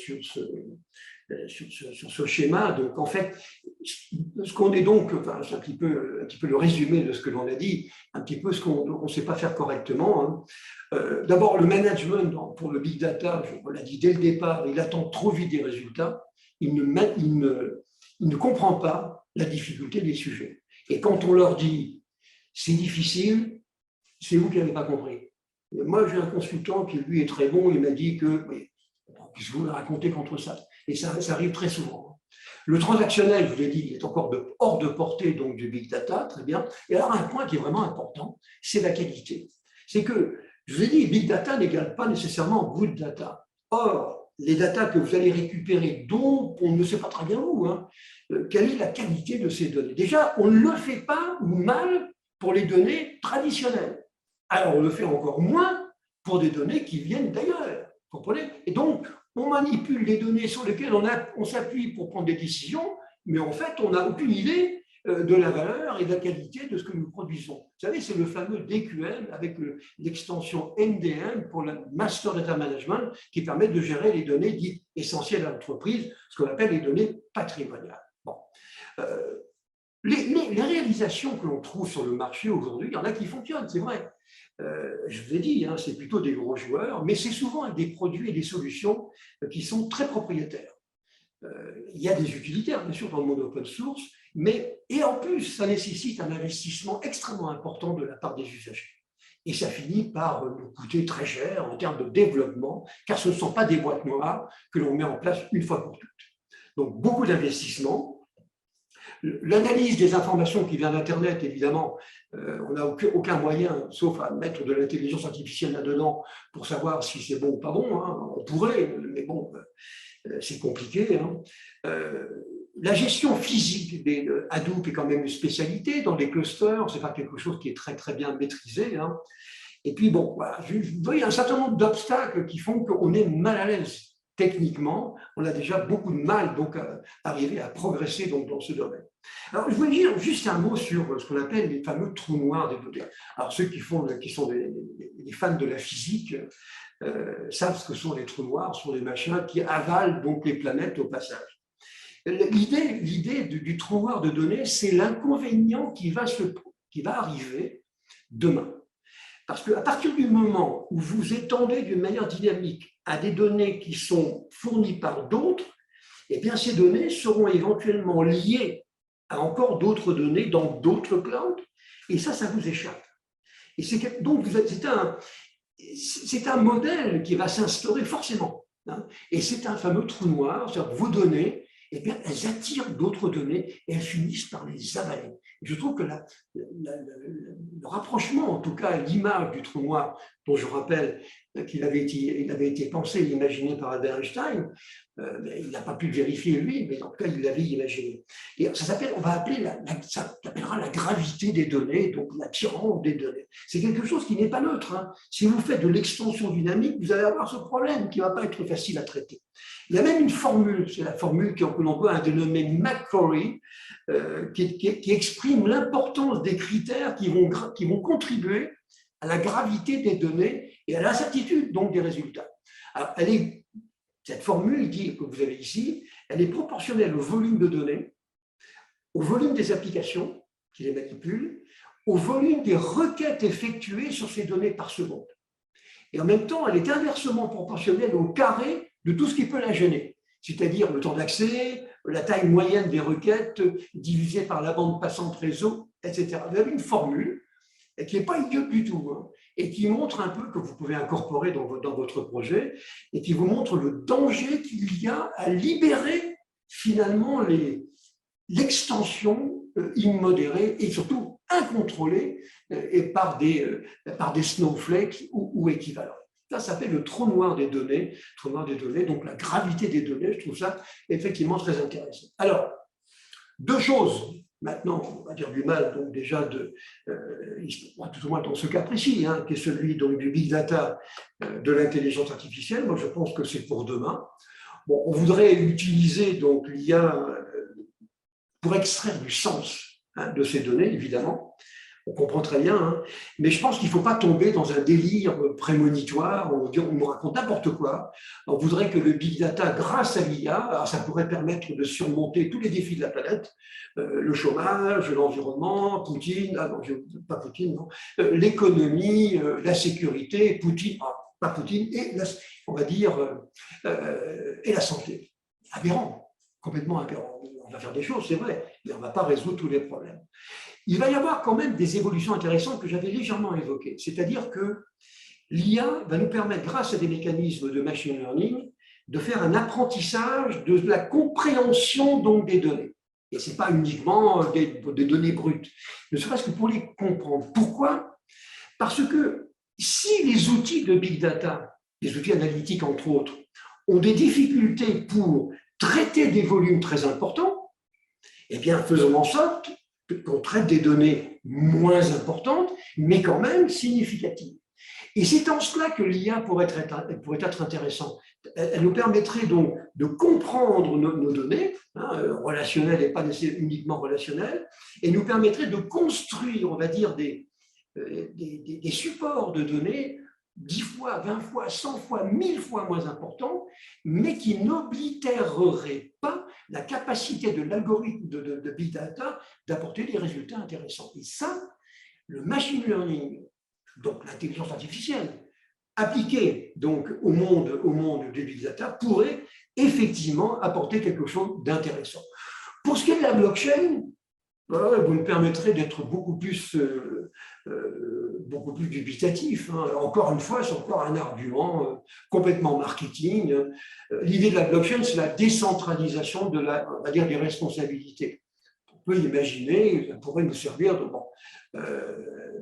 schéma. Donc, en fait, ce qu'on est donc, enfin, c'est un petit peu le résumé de ce que l'on a dit, un petit peu ce qu'on ne sait pas faire correctement. D'abord, le management pour le big data, on l'a dit dès le départ, il attend trop vite des résultats. Il ne comprend pas la difficulté des sujets. Et quand on leur dit c'est difficile, c'est vous qui n'avez pas compris. Et moi, j'ai un consultant qui, lui, est très bon, il m'a dit que, oui, je vous le raconter contre ça. Et ça arrive très souvent. Le transactionnel, je vous l'ai dit, il est encore hors de portée donc, du big data, très bien. Et alors, un point qui est vraiment important, c'est la qualité. C'est que, je vous ai dit, big data n'égale pas nécessairement good data. Or, les datas que vous allez récupérer, dont on ne sait pas très bien où, quelle est la qualité de ces données? Déjà, on ne le fait pas ou mal pour les données traditionnelles. Alors, on le fait encore moins pour des données qui viennent d'ailleurs. Comprenez? Et donc, on manipule les données sur lesquelles on s'appuie pour prendre des décisions, mais en fait, on n'a aucune idée de la valeur et de la qualité de ce que nous produisons. Vous savez, c'est le fameux DQM avec l'extension MDM pour le Master Data Management qui permet de gérer les données dites essentielles à l'entreprise, ce qu'on appelle les données patrimoniales. Bon. Les réalisations que l'on trouve sur le marché aujourd'hui, il y en a qui fonctionnent, c'est vrai. Je vous ai dit, c'est plutôt des gros joueurs, mais c'est souvent des produits et des solutions qui sont très propriétaires. Il y a des utilitaires, bien sûr, dans le monde open source, et en plus, ça nécessite un investissement extrêmement important de la part des usagers. Et ça finit par nous coûter très cher en termes de développement, car ce ne sont pas des boîtes noires que l'on met en place une fois pour toutes. Donc, beaucoup d'investissements. L'analyse des informations qui vient d'Internet, évidemment, on n'a aucun moyen, sauf à mettre de l'intelligence artificielle là-dedans pour savoir si c'est bon ou pas bon. On pourrait, mais bon, c'est compliqué. La gestion physique des Hadoop est quand même une spécialité dans les clusters. Ce n'est pas quelque chose qui est très, très bien maîtrisé. Et puis, bon, voilà, il y a un certain nombre d'obstacles qui font qu'on est mal à l'aise. Techniquement, on a déjà beaucoup de mal donc, à arriver à progresser donc, dans ce domaine. Alors, je voulais dire juste un mot sur ce qu'on appelle les fameux trous noirs des données. Alors, ceux qui sont des fans de la physique savent ce que sont les trous noirs, ce sont des machins qui avalent donc les planètes au passage. L'idée du trou noir de données, c'est l'inconvénient qui va arriver demain. Parce qu'à partir du moment où vous étendez d'une manière dynamique à des données qui sont fournies par d'autres, eh bien ces données seront éventuellement liées à encore d'autres données dans d'autres clouds, et ça vous échappe. Et donc c'est un modèle qui va s'instaurer forcément. Et c'est un fameux trou noir, c'est-à-dire que vos données, eh bien, elles attirent d'autres données et elles finissent par les avaler. Je trouve que le rapprochement, en tout cas l'image du trou noir, dont je rappelle qu'il avait été pensé et imaginé par Albert Einstein, il n'a pas pu le vérifier lui, mais en tout cas il l'avait imaginé. Et ça s'appellera la gravité des données, donc l'attirance des données. C'est quelque chose qui n'est pas neutre. Si vous faites de l'extension dynamique, vous allez avoir ce problème qui ne va pas être facile à traiter. Il y a même une formule, c'est la formule que l'on peut dénommer McCrory, qui exprime l'importance des critères qui vont contribuer à la gravité des données et à l'incertitude donc des résultats. Alors, cette formule que vous avez ici, elle est proportionnelle au volume de données, au volume des applications qui les manipulent, au volume des requêtes effectuées sur ces données par seconde. Et en même temps, elle est inversement proportionnelle au carré de tout ce qui peut la gêner, c'est-à-dire le temps d'accès, la taille moyenne des requêtes divisée par la bande passante réseau, etc. Vous avez une formule qui n'est pas idiote du tout, et qui montre un peu, que vous pouvez incorporer dans votre projet, et qui vous montre le danger qu'il y a à libérer finalement l'extension immodérée et surtout incontrôlée et par des snowflakes ou équivalents. Ça s'appelle le trou noir des données, donc la gravité des données. Je trouve ça effectivement très intéressant. Alors, deux choses. Maintenant, on va dire du mal, donc déjà, tout au moins dans ce cas précis, qui est celui donc, du big data, de l'intelligence artificielle. Moi, je pense que c'est pour demain. Bon, on voudrait utiliser donc l'IA pour extraire du sens de ces données, évidemment. On comprend très bien, mais je pense qu'il ne faut pas tomber dans un délire prémonitoire, on nous raconte n'importe quoi. On voudrait que le big data, grâce à l'IA, ça pourrait permettre de surmonter tous les défis de la planète, le chômage, l'environnement, Poutine, pas Poutine, non, l'économie, la sécurité, Poutine, pas Poutine, et on va dire, et la santé. Aberrant, complètement aberrant. On va faire des choses, c'est vrai, mais on ne va pas résoudre tous les problèmes. Il va y avoir quand même des évolutions intéressantes que j'avais légèrement évoquées. C'est-à-dire que l'IA va nous permettre, grâce à des mécanismes de machine learning, de faire un apprentissage de la compréhension donc, des données. Et ce n'est pas uniquement des données brutes, ne serait-ce que pour les comprendre. Pourquoi? Parce que si les outils de big data, les outils analytiques entre autres, ont des difficultés pour traiter des volumes très importants, eh bien faisons en sorte qu'on traite des données moins importantes, mais quand même significatives. Et c'est en cela que l'IA pourrait être intéressante. Elle nous permettrait donc de comprendre nos données, relationnelles et pas nécessairement uniquement relationnelles, et nous permettrait de construire, on va dire, des supports de données 10 fois, 20 fois, 100 fois, 1000 fois moins importants, mais qui n'oblitéreraient pas la capacité de l'algorithme de Big Data d'apporter des résultats intéressants. Et ça, le machine learning, donc l'intelligence artificielle, appliquée donc au monde des Big Data, pourrait effectivement apporter quelque chose d'intéressant. Pour ce qui est de la blockchain, vous me permettrez d'être beaucoup plus dubitatif. Encore une fois, c'est encore un argument complètement marketing. L'idée de la blockchain, c'est la décentralisation on va dire, des responsabilités. On peut imaginer, ça pourrait nous servir de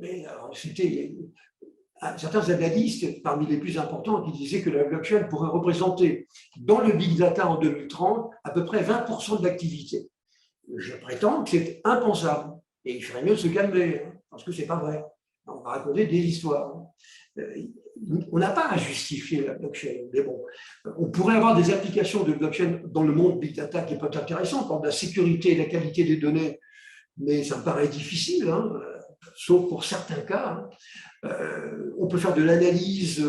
mais alors, c'était certains analystes, parmi les plus importants, qui disaient que la blockchain pourrait représenter dans le big data en 2030 à peu près 20% de l'activité. Je prétends que c'est impensable. Et il ferait mieux de se calmer, parce que ce n'est pas vrai. On va raconter des histoires. On n'a pas à justifier la blockchain. Mais bon, on pourrait avoir des applications de blockchain dans le monde big data qui peuvent être intéressantes, comme la sécurité et la qualité des données, mais ça me paraît difficile, sauf pour certains cas. On peut faire de l'analyse,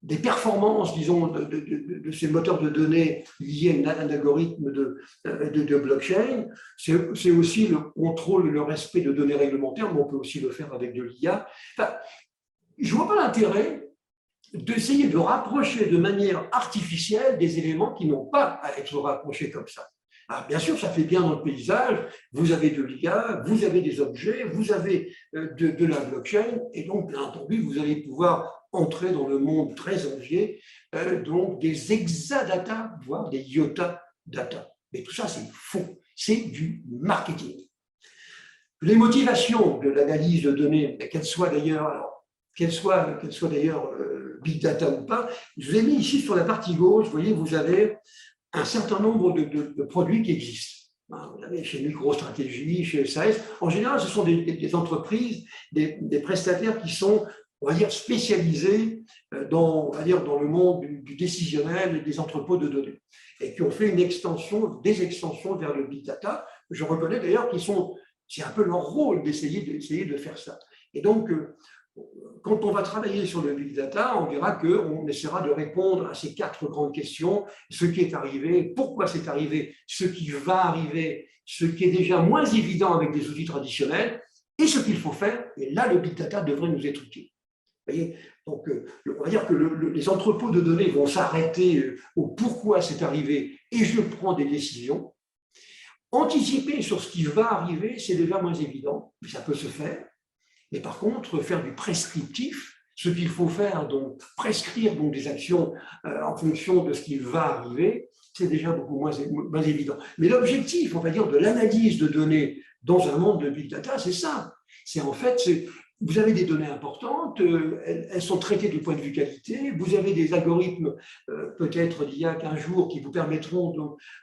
des performances, disons, de ces moteurs de données liés à un algorithme de blockchain. C'est aussi le contrôle, le respect de données réglementaires, mais on peut aussi le faire avec de l'IA. Enfin, je ne vois pas l'intérêt d'essayer de rapprocher de manière artificielle des éléments qui n'ont pas à être rapprochés comme ça. Alors, bien sûr, ça fait bien dans le paysage, vous avez de l'IA, vous avez des objets, vous avez de la blockchain, et donc, bien entendu, vous allez pouvoir entrer dans le monde très envié, donc des exadata, voire des iota data. Mais tout ça, c'est faux, c'est du marketing. Les motivations de l'analyse de données, qu'elles soient d'ailleurs big data ou pas, je vous ai mis ici sur la partie gauche, vous voyez, vous avez un certain nombre de produits qui existent. Vous avez chez MicroStratégie, chez SAS. En général, ce sont des entreprises, des prestataires qui sont, on va dire, spécialisés dans le monde du décisionnel et des entrepôts de données, et qui ont fait des extensions vers le big data. Je reconnais d'ailleurs c'est un peu leur rôle d'essayer de faire ça. Et donc, quand on va travailler sur le big data, on verra qu'on essaiera de répondre à ces 4 grandes questions: ce qui est arrivé, pourquoi c'est arrivé, ce qui va arriver, ce qui est déjà moins évident avec des outils traditionnels, et ce qu'il faut faire. Et là, le big data devrait nous être utile. Vous voyez, donc, on va dire que les entrepôts de données vont s'arrêter au pourquoi c'est arrivé, et je prends des décisions. Anticiper sur ce qui va arriver, c'est déjà moins évident, mais ça peut se faire. Mais par contre, faire du prescriptif, ce qu'il faut faire, donc prescrire donc, des actions en fonction de ce qui va arriver, c'est déjà beaucoup moins évident. Mais l'objectif, on va dire, de l'analyse de données dans un monde de big data, c'est ça. C'est en fait, vous avez des données importantes, elles sont traitées du point de vue qualité, vous avez des algorithmes peut-être d'il y a 15 jours qui vous permettront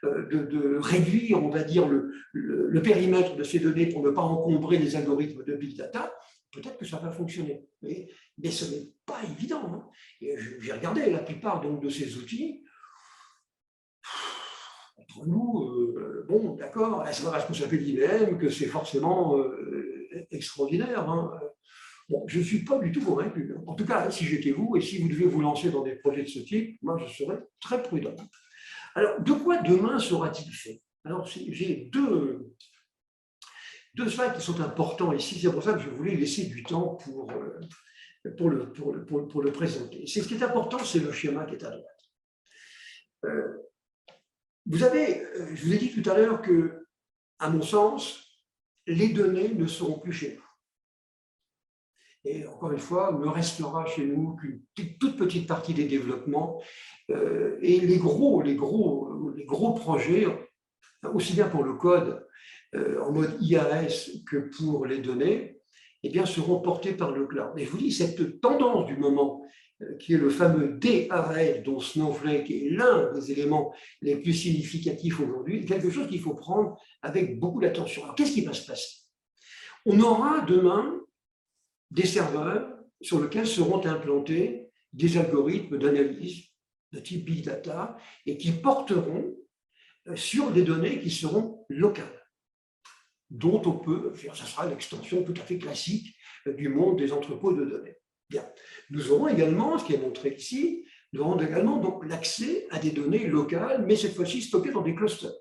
de réduire, on va dire, le périmètre de ces données pour ne pas encombrer les algorithmes de big data. Peut-être que ça va fonctionner, mais ce n'est pas évident. Hein. J'ai regardé la plupart donc, de ces outils. Entre nous, bon, d'accord, est-ce qu'on va se s'appeler d'IBM que c'est forcément extraordinaire. Hein. Bon, je ne suis pas du tout convaincu. En tout cas, si j'étais vous, et si vous devez vous lancer dans des projets de ce type, moi, je serais très prudent. Alors, de quoi demain sera-t-il fait? Alors, j'ai deux slides qui sont importants ici. C'est pour ça que je voulais laisser du temps pour le présenter. Ce qui est important, c'est le schéma qui est à droite. Vous avez, je vous ai dit tout à l'heure que, à mon sens, les données ne seront plus chez nous. Et encore une fois, il ne restera chez nous qu'une toute petite partie des développements. Et les gros projets, aussi bien pour le code en mode IaaS que pour les données, eh bien, seront portés par le cloud. Et je vous dis, cette tendance du moment, qui est le fameux DAS, dont Snowflake est l'un des éléments les plus significatifs aujourd'hui, est quelque chose qu'il faut prendre avec beaucoup d'attention. Alors, qu'est-ce qui va se passer? On aura demain des serveurs sur lesquels seront implantés des algorithmes d'analyse de type Big Data et qui porteront sur des données qui seront locales, dont on peut, ça sera l'extension tout à fait classique du monde des entrepôts de données. Bien. Nous aurons également, ce qui est montré ici, nous aurons également donc l'accès à des données locales, mais cette fois-ci stockées dans des clusters.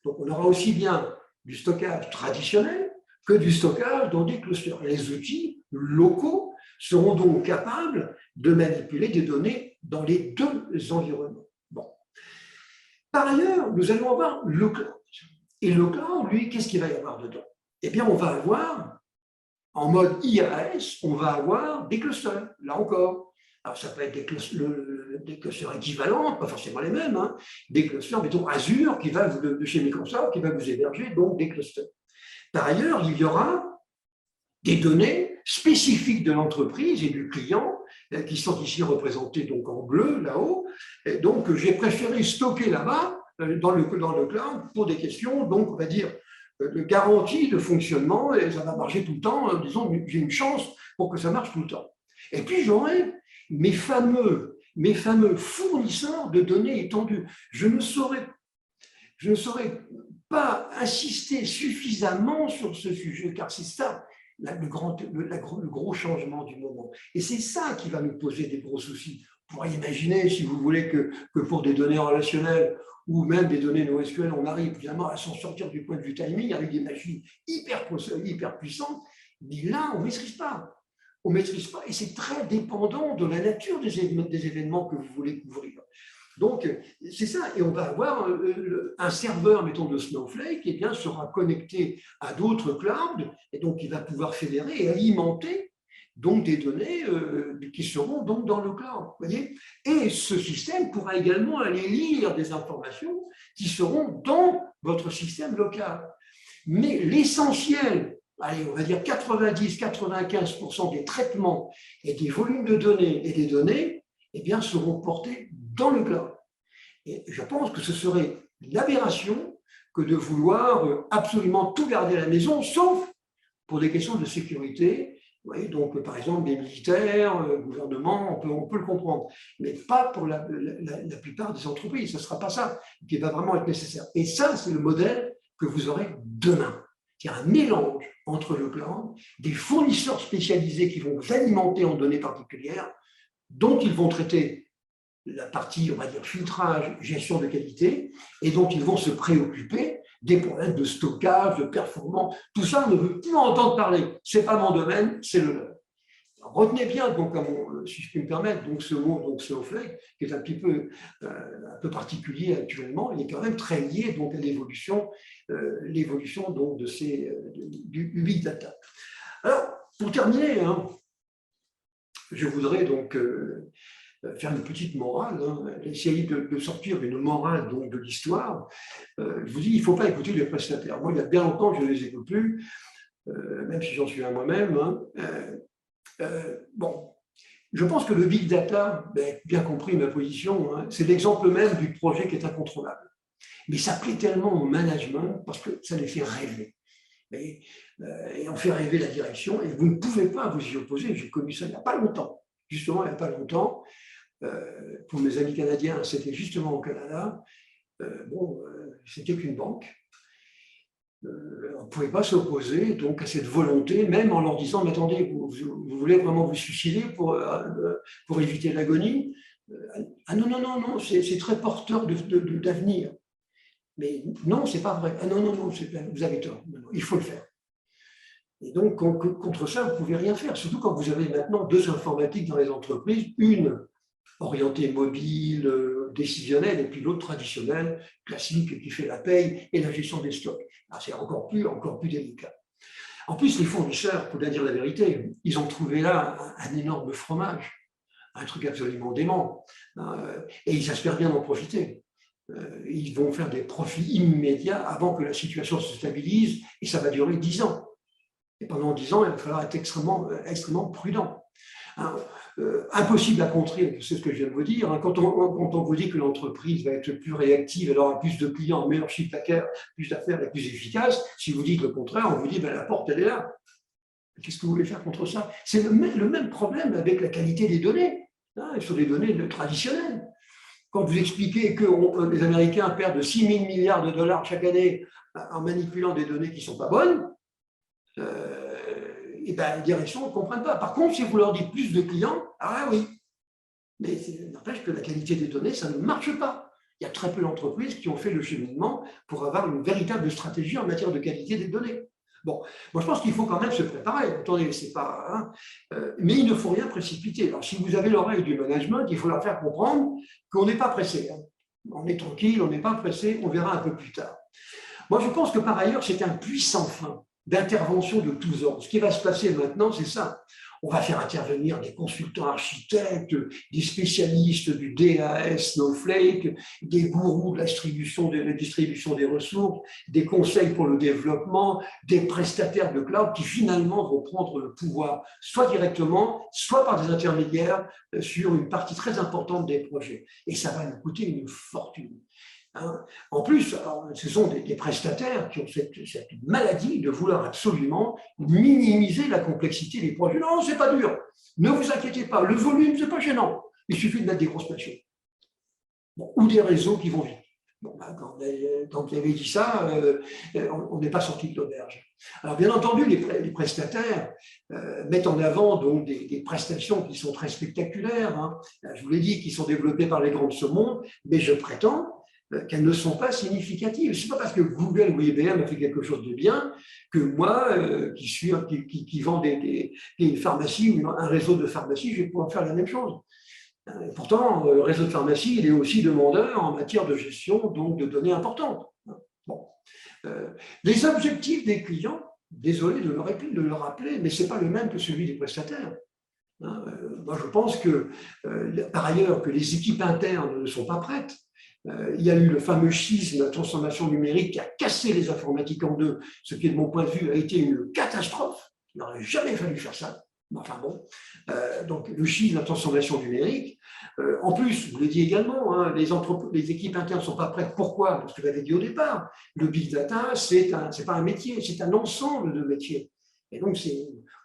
Donc on aura aussi bien du stockage traditionnel que du stockage dans des clusters. Les outils locaux seront donc capables de manipuler des données dans les deux environnements. Bon. Par ailleurs, nous allons avoir le cloud. Et le cloud, lui, qu'est-ce qu'il va y avoir dedans? Eh bien, on va avoir, en mode IaaS, on va avoir des clusters, là encore. Alors, ça peut être des clusters équivalents, pas forcément les mêmes, hein, des clusters, mettons Azure, qui va de chez Microsoft, qui va vous héberger, donc des clusters. Par ailleurs, il y aura des données spécifiques de l'entreprise et du client, qui sont ici représentées donc en bleu, là-haut. Donc, j'ai préféré stocker là-bas, dans le cloud, pour des questions, donc, on va dire, de garantie de fonctionnement, et ça va marcher tout le temps, disons, j'ai une chance pour que ça marche tout le temps. Et puis, j'aurai mes fameux fournisseurs de données étendues. Je ne saurais pas insister suffisamment sur ce sujet, car c'est ça le gros changement du moment. Et c'est ça qui va nous poser des gros soucis. Vous pourriez imaginer, si vous voulez, que pour des données relationnelles ou même des données NoSQL, on arrive finalement à s'en sortir du point de vue timing avec des machines hyper puissantes, mais là, on ne maîtrise pas. On ne maîtrise pas, et c'est très dépendant de la nature des événements que vous voulez couvrir. Donc, c'est ça. Et on va avoir un serveur, mettons, de Snowflake, qui bien, sera connecté à d'autres clouds, et donc il va pouvoir fédérer et alimenter donc, des données qui seront donc dans le cloud. Voyez, et ce système pourra également aller lire des informations qui seront dans votre système local. Mais l'essentiel, allez, on va dire 90-95% des traitements et des volumes de données et des données, eh bien, seront portés dans le cloud. Et je pense que ce serait une aberration que de vouloir absolument tout garder à la maison, sauf pour des questions de sécurité. Vous voyez, donc, par exemple, des militaires, le gouvernement, on peut le comprendre, mais pas pour la plupart des entreprises. Ce ne sera pas ça qui va vraiment être nécessaire. Et ça, c'est le modèle que vous aurez demain. Il y a un mélange entre le cloud, des fournisseurs spécialisés qui vont vous alimenter en données particulières, dont ils vont traiter la partie, on va dire, filtrage, gestion de qualité, et dont ils vont se préoccuper des problèmes de stockage, de performance. Tout ça, on ne veut plus en entendre parler. Ce n'est pas mon domaine, c'est le leur. Retenez bien, donc, si je puis me permettre, donc, ce mot, donc Snowflake, qui est un petit peu, un peu particulier actuellement, il est quand même très lié donc, à l'évolution donc, du Big Data. Alors, pour terminer, hein, je voudrais donc faire une petite morale, essayer de sortir une morale donc, de l'histoire. Je vous dis, il ne faut pas écouter les prestataires. Moi, il y a bien longtemps que je ne les écoute plus, même si j'en suis un moi-même. Bon, je pense que le big data, bien compris ma position, c'est l'exemple même du projet qui est incontrôlable. Mais ça plaît tellement au management parce que ça les fait rêver. Et on fait rêver la direction et vous ne pouvez pas vous y opposer. J'ai connu ça il n'y a pas longtemps. Justement, il n'y a pas longtemps, pour mes amis canadiens, c'était justement au Canada. C'était qu'une banque. On ne pouvait pas s'opposer donc à cette volonté, même en leur disant, mais attendez, vous voulez vraiment vous suicider pour éviter l'agonie? Ah non, non, non, non, c'est très porteur d'avenir. Mais non, c'est pas vrai. Ah non, non, non, vous avez tort. Non, non, il faut le faire. Et donc, contre ça, vous ne pouvez rien faire, surtout quand vous avez maintenant deux informatiques dans les entreprises, une orientée mobile, décisionnelle, et puis l'autre traditionnelle, classique, qui fait la paye et la gestion des stocks. C'est encore plus délicat. En plus, les fournisseurs, pour bien dire la vérité, ils ont trouvé là un énorme fromage, un truc absolument dément, et ils espèrent bien en profiter. Ils vont faire des profits immédiats avant que la situation se stabilise, et ça va durer 10 ans. Et pendant 10 ans, il va falloir être extrêmement prudent. Impossible à contrer, c'est ce que je viens de vous dire. Quand on vous dit que l'entreprise va être plus réactive, elle aura plus de clients, un meilleur chiffre d'affaires, plus d'affaires et plus efficace, si vous dites le contraire, on vous dit la porte, elle est là. Qu'est-ce que vous voulez faire contre ça? C'est le même problème avec la qualité des données, sur les données traditionnelles. Quand vous expliquez que les Américains perdent 6 000 milliards de dollars chaque année en manipulant des données qui ne sont pas bonnes, et les directions ne comprennent pas. Par contre, si vous leur dites plus de clients, ah oui. Mais n'empêche que la qualité des données, ça ne marche pas. Il y a très peu d'entreprises qui ont fait le cheminement pour avoir une véritable stratégie en matière de qualité des données. Bon, moi je pense qu'il faut quand même se préparer. Attendez, c'est pas. Mais il ne faut rien précipiter. Alors, si vous avez l'oreille du management, il faut leur faire comprendre qu'on n'est pas pressé. On est tranquille, on n'est pas pressé, on verra un peu plus tard. Moi, je pense que par ailleurs, c'est un puissant frein d'intervention de tous ordres. Ce qui va se passer maintenant, c'est ça. On va faire intervenir des consultants architectes, des spécialistes du DAS, Snowflake, des gourous de la distribution des ressources, des conseils pour le développement, des prestataires de cloud qui finalement vont prendre le pouvoir, soit directement, soit par des intermédiaires sur une partie très importante des projets. Et ça va nous coûter une fortune. En plus, ce sont des prestataires qui ont cette maladie de vouloir absolument minimiser la complexité des projets. Non, c'est pas dur. Ne vous inquiétez pas. Le volume, c'est pas gênant. Il suffit de mettre des grosses machines. Ou des réseaux qui vont vite. Quand il avait dit ça, on n'est pas sorti de l'auberge. Alors, bien entendu, les prestataires mettent en avant donc, des prestations qui sont très spectaculaires. Je vous l'ai dit, qui sont développées par les grands de ce monde, mais je prétends qu'elles ne sont pas significatives. Ce n'est pas parce que Google ou IBM a fait quelque chose de bien que moi, qui vends des pharmacies ou un réseau de pharmacies, je vais pouvoir faire la même chose. Et pourtant, le réseau de pharmacie, il est aussi demandeur en matière de gestion donc de données importantes. Bon. Les objectifs des clients, désolé de le rappeler, mais ce n'est pas le même que celui des prestataires. Moi, je pense que, par ailleurs, que les équipes internes ne sont pas prêtes. Il y a eu le fameux schisme, la transformation numérique qui a cassé les informatiques en deux, ce qui, de mon point de vue, a été une catastrophe. Il n'aurait jamais fallu faire ça. Enfin bon, donc le schisme, la transformation numérique. En plus, je vous l'ai dit également, les équipes internes ne sont pas prêtes. Pourquoi? Parce que je l'avais dit au départ, le big data, c'est pas un métier, c'est un ensemble de métiers. Et donc,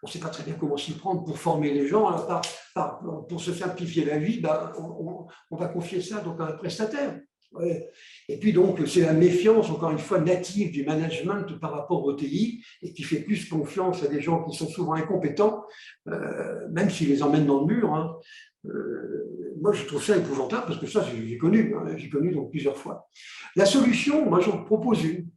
on ne sait pas très bien comment s'y prendre pour former les gens. Alors, pour se simplifier la vie, on va confier ça donc, à un prestataire. Ouais. Et puis donc, c'est la méfiance, encore une fois, native du management par rapport au TI et qui fait plus confiance à des gens qui sont souvent incompétents, même s'ils les emmènent dans le mur. Moi, je trouve ça épouvantable parce que ça, j'ai connu donc plusieurs fois. La solution, moi, j'en propose une.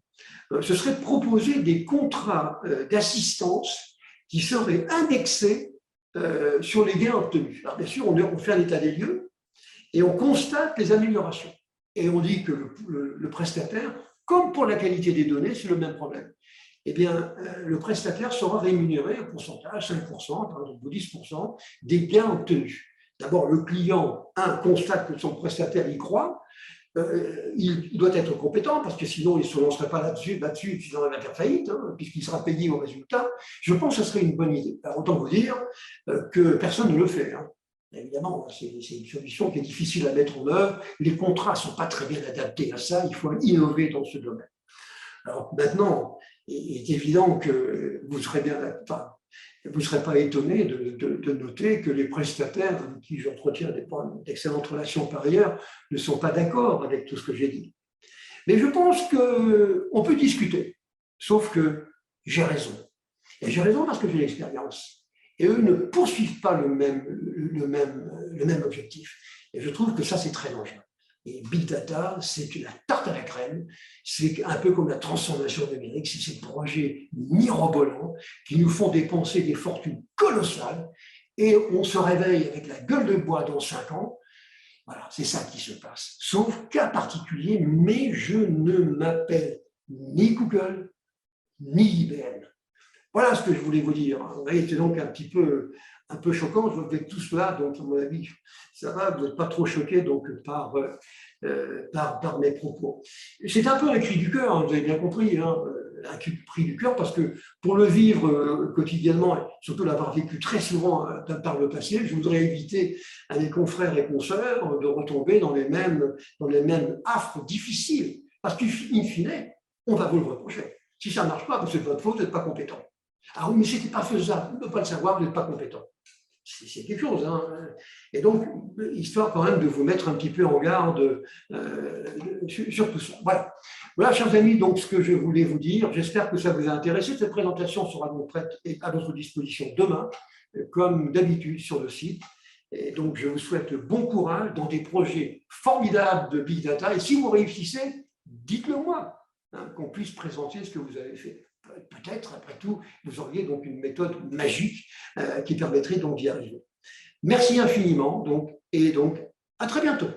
Ce serait de proposer des contrats d'assistance qui seraient indexés sur les gains obtenus. Alors, bien sûr, on fait un état des lieux et on constate les améliorations. Et on dit que le prestataire, comme pour la qualité des données, c'est le même problème. Eh bien, le prestataire sera rémunéré un pourcentage, 5%, par exemple, ou 10% des gains obtenus. D'abord, le client, constate que son prestataire y croit. Il doit être compétent parce que sinon, il ne se lancerait pas là-dessus, il va faire faillite, hein, puisqu'il sera payé au résultat. Je pense que ce serait une bonne idée. Alors, autant vous dire que personne ne le fait. Hein. Évidemment, c'est une solution qui est difficile à mettre en œuvre. Les contrats ne sont pas très bien adaptés à ça. Il faut innover dans ce domaine. Alors maintenant, il est évident que vous serez vous ne serez pas étonné de noter que les prestataires avec qui j'entretiens d'excellentes relations par ailleurs ne sont pas d'accord avec tout ce que j'ai dit. Mais je pense qu'on peut discuter, sauf que j'ai raison. Et j'ai raison parce que j'ai l'expérience. Et eux ne poursuivent pas le même objectif. Et je trouve que ça, c'est très dangereux. Et Big Data, c'est la tarte à la crème, c'est un peu comme la transformation numérique, c'est ces projets mirobolants qui nous font dépenser des fortunes colossales et on se réveille avec la gueule de bois dans 5 ans. Voilà, c'est ça qui se passe. Sauf cas particulier, mais je ne m'appelle ni Google, ni IBM. Voilà ce que je voulais vous dire. Vous voyez, c'est donc un peu choquant. Je vois que tout cela, donc à mon avis, ça va, vous n'êtes pas trop choqués donc, par mes propos. C'est un peu un cri du cœur, hein, vous avez bien compris, hein, un cri du cœur, parce que pour le vivre quotidiennement, et surtout l'avoir vécu très souvent par le passé, je voudrais éviter à mes confrères et consoeurs de retomber dans les mêmes affres difficiles, parce qu'in fine, on va vous le reprocher. Si ça ne marche pas, c'est de votre faute, vous n'êtes pas compétent. Ah oui, mais ce n'était pas faisable, vous ne pouvez pas le savoir, vous n'êtes pas compétent. C'est quelque chose. Hein. Et donc, histoire quand même de vous mettre un petit peu en garde sur tout ça. Voilà, chers amis, donc ce que je voulais vous dire. J'espère que ça vous a intéressé. Cette présentation sera donc prête et à votre disposition demain, comme d'habitude sur le site. Et donc, je vous souhaite bon courage dans des projets formidables de Big Data. Et si vous réussissez, dites-le moi, hein, qu'on puisse présenter ce que vous avez fait. Peut-être, après tout, vous auriez donc une méthode magique qui permettrait donc d'y arriver. Merci infiniment, et donc à très bientôt.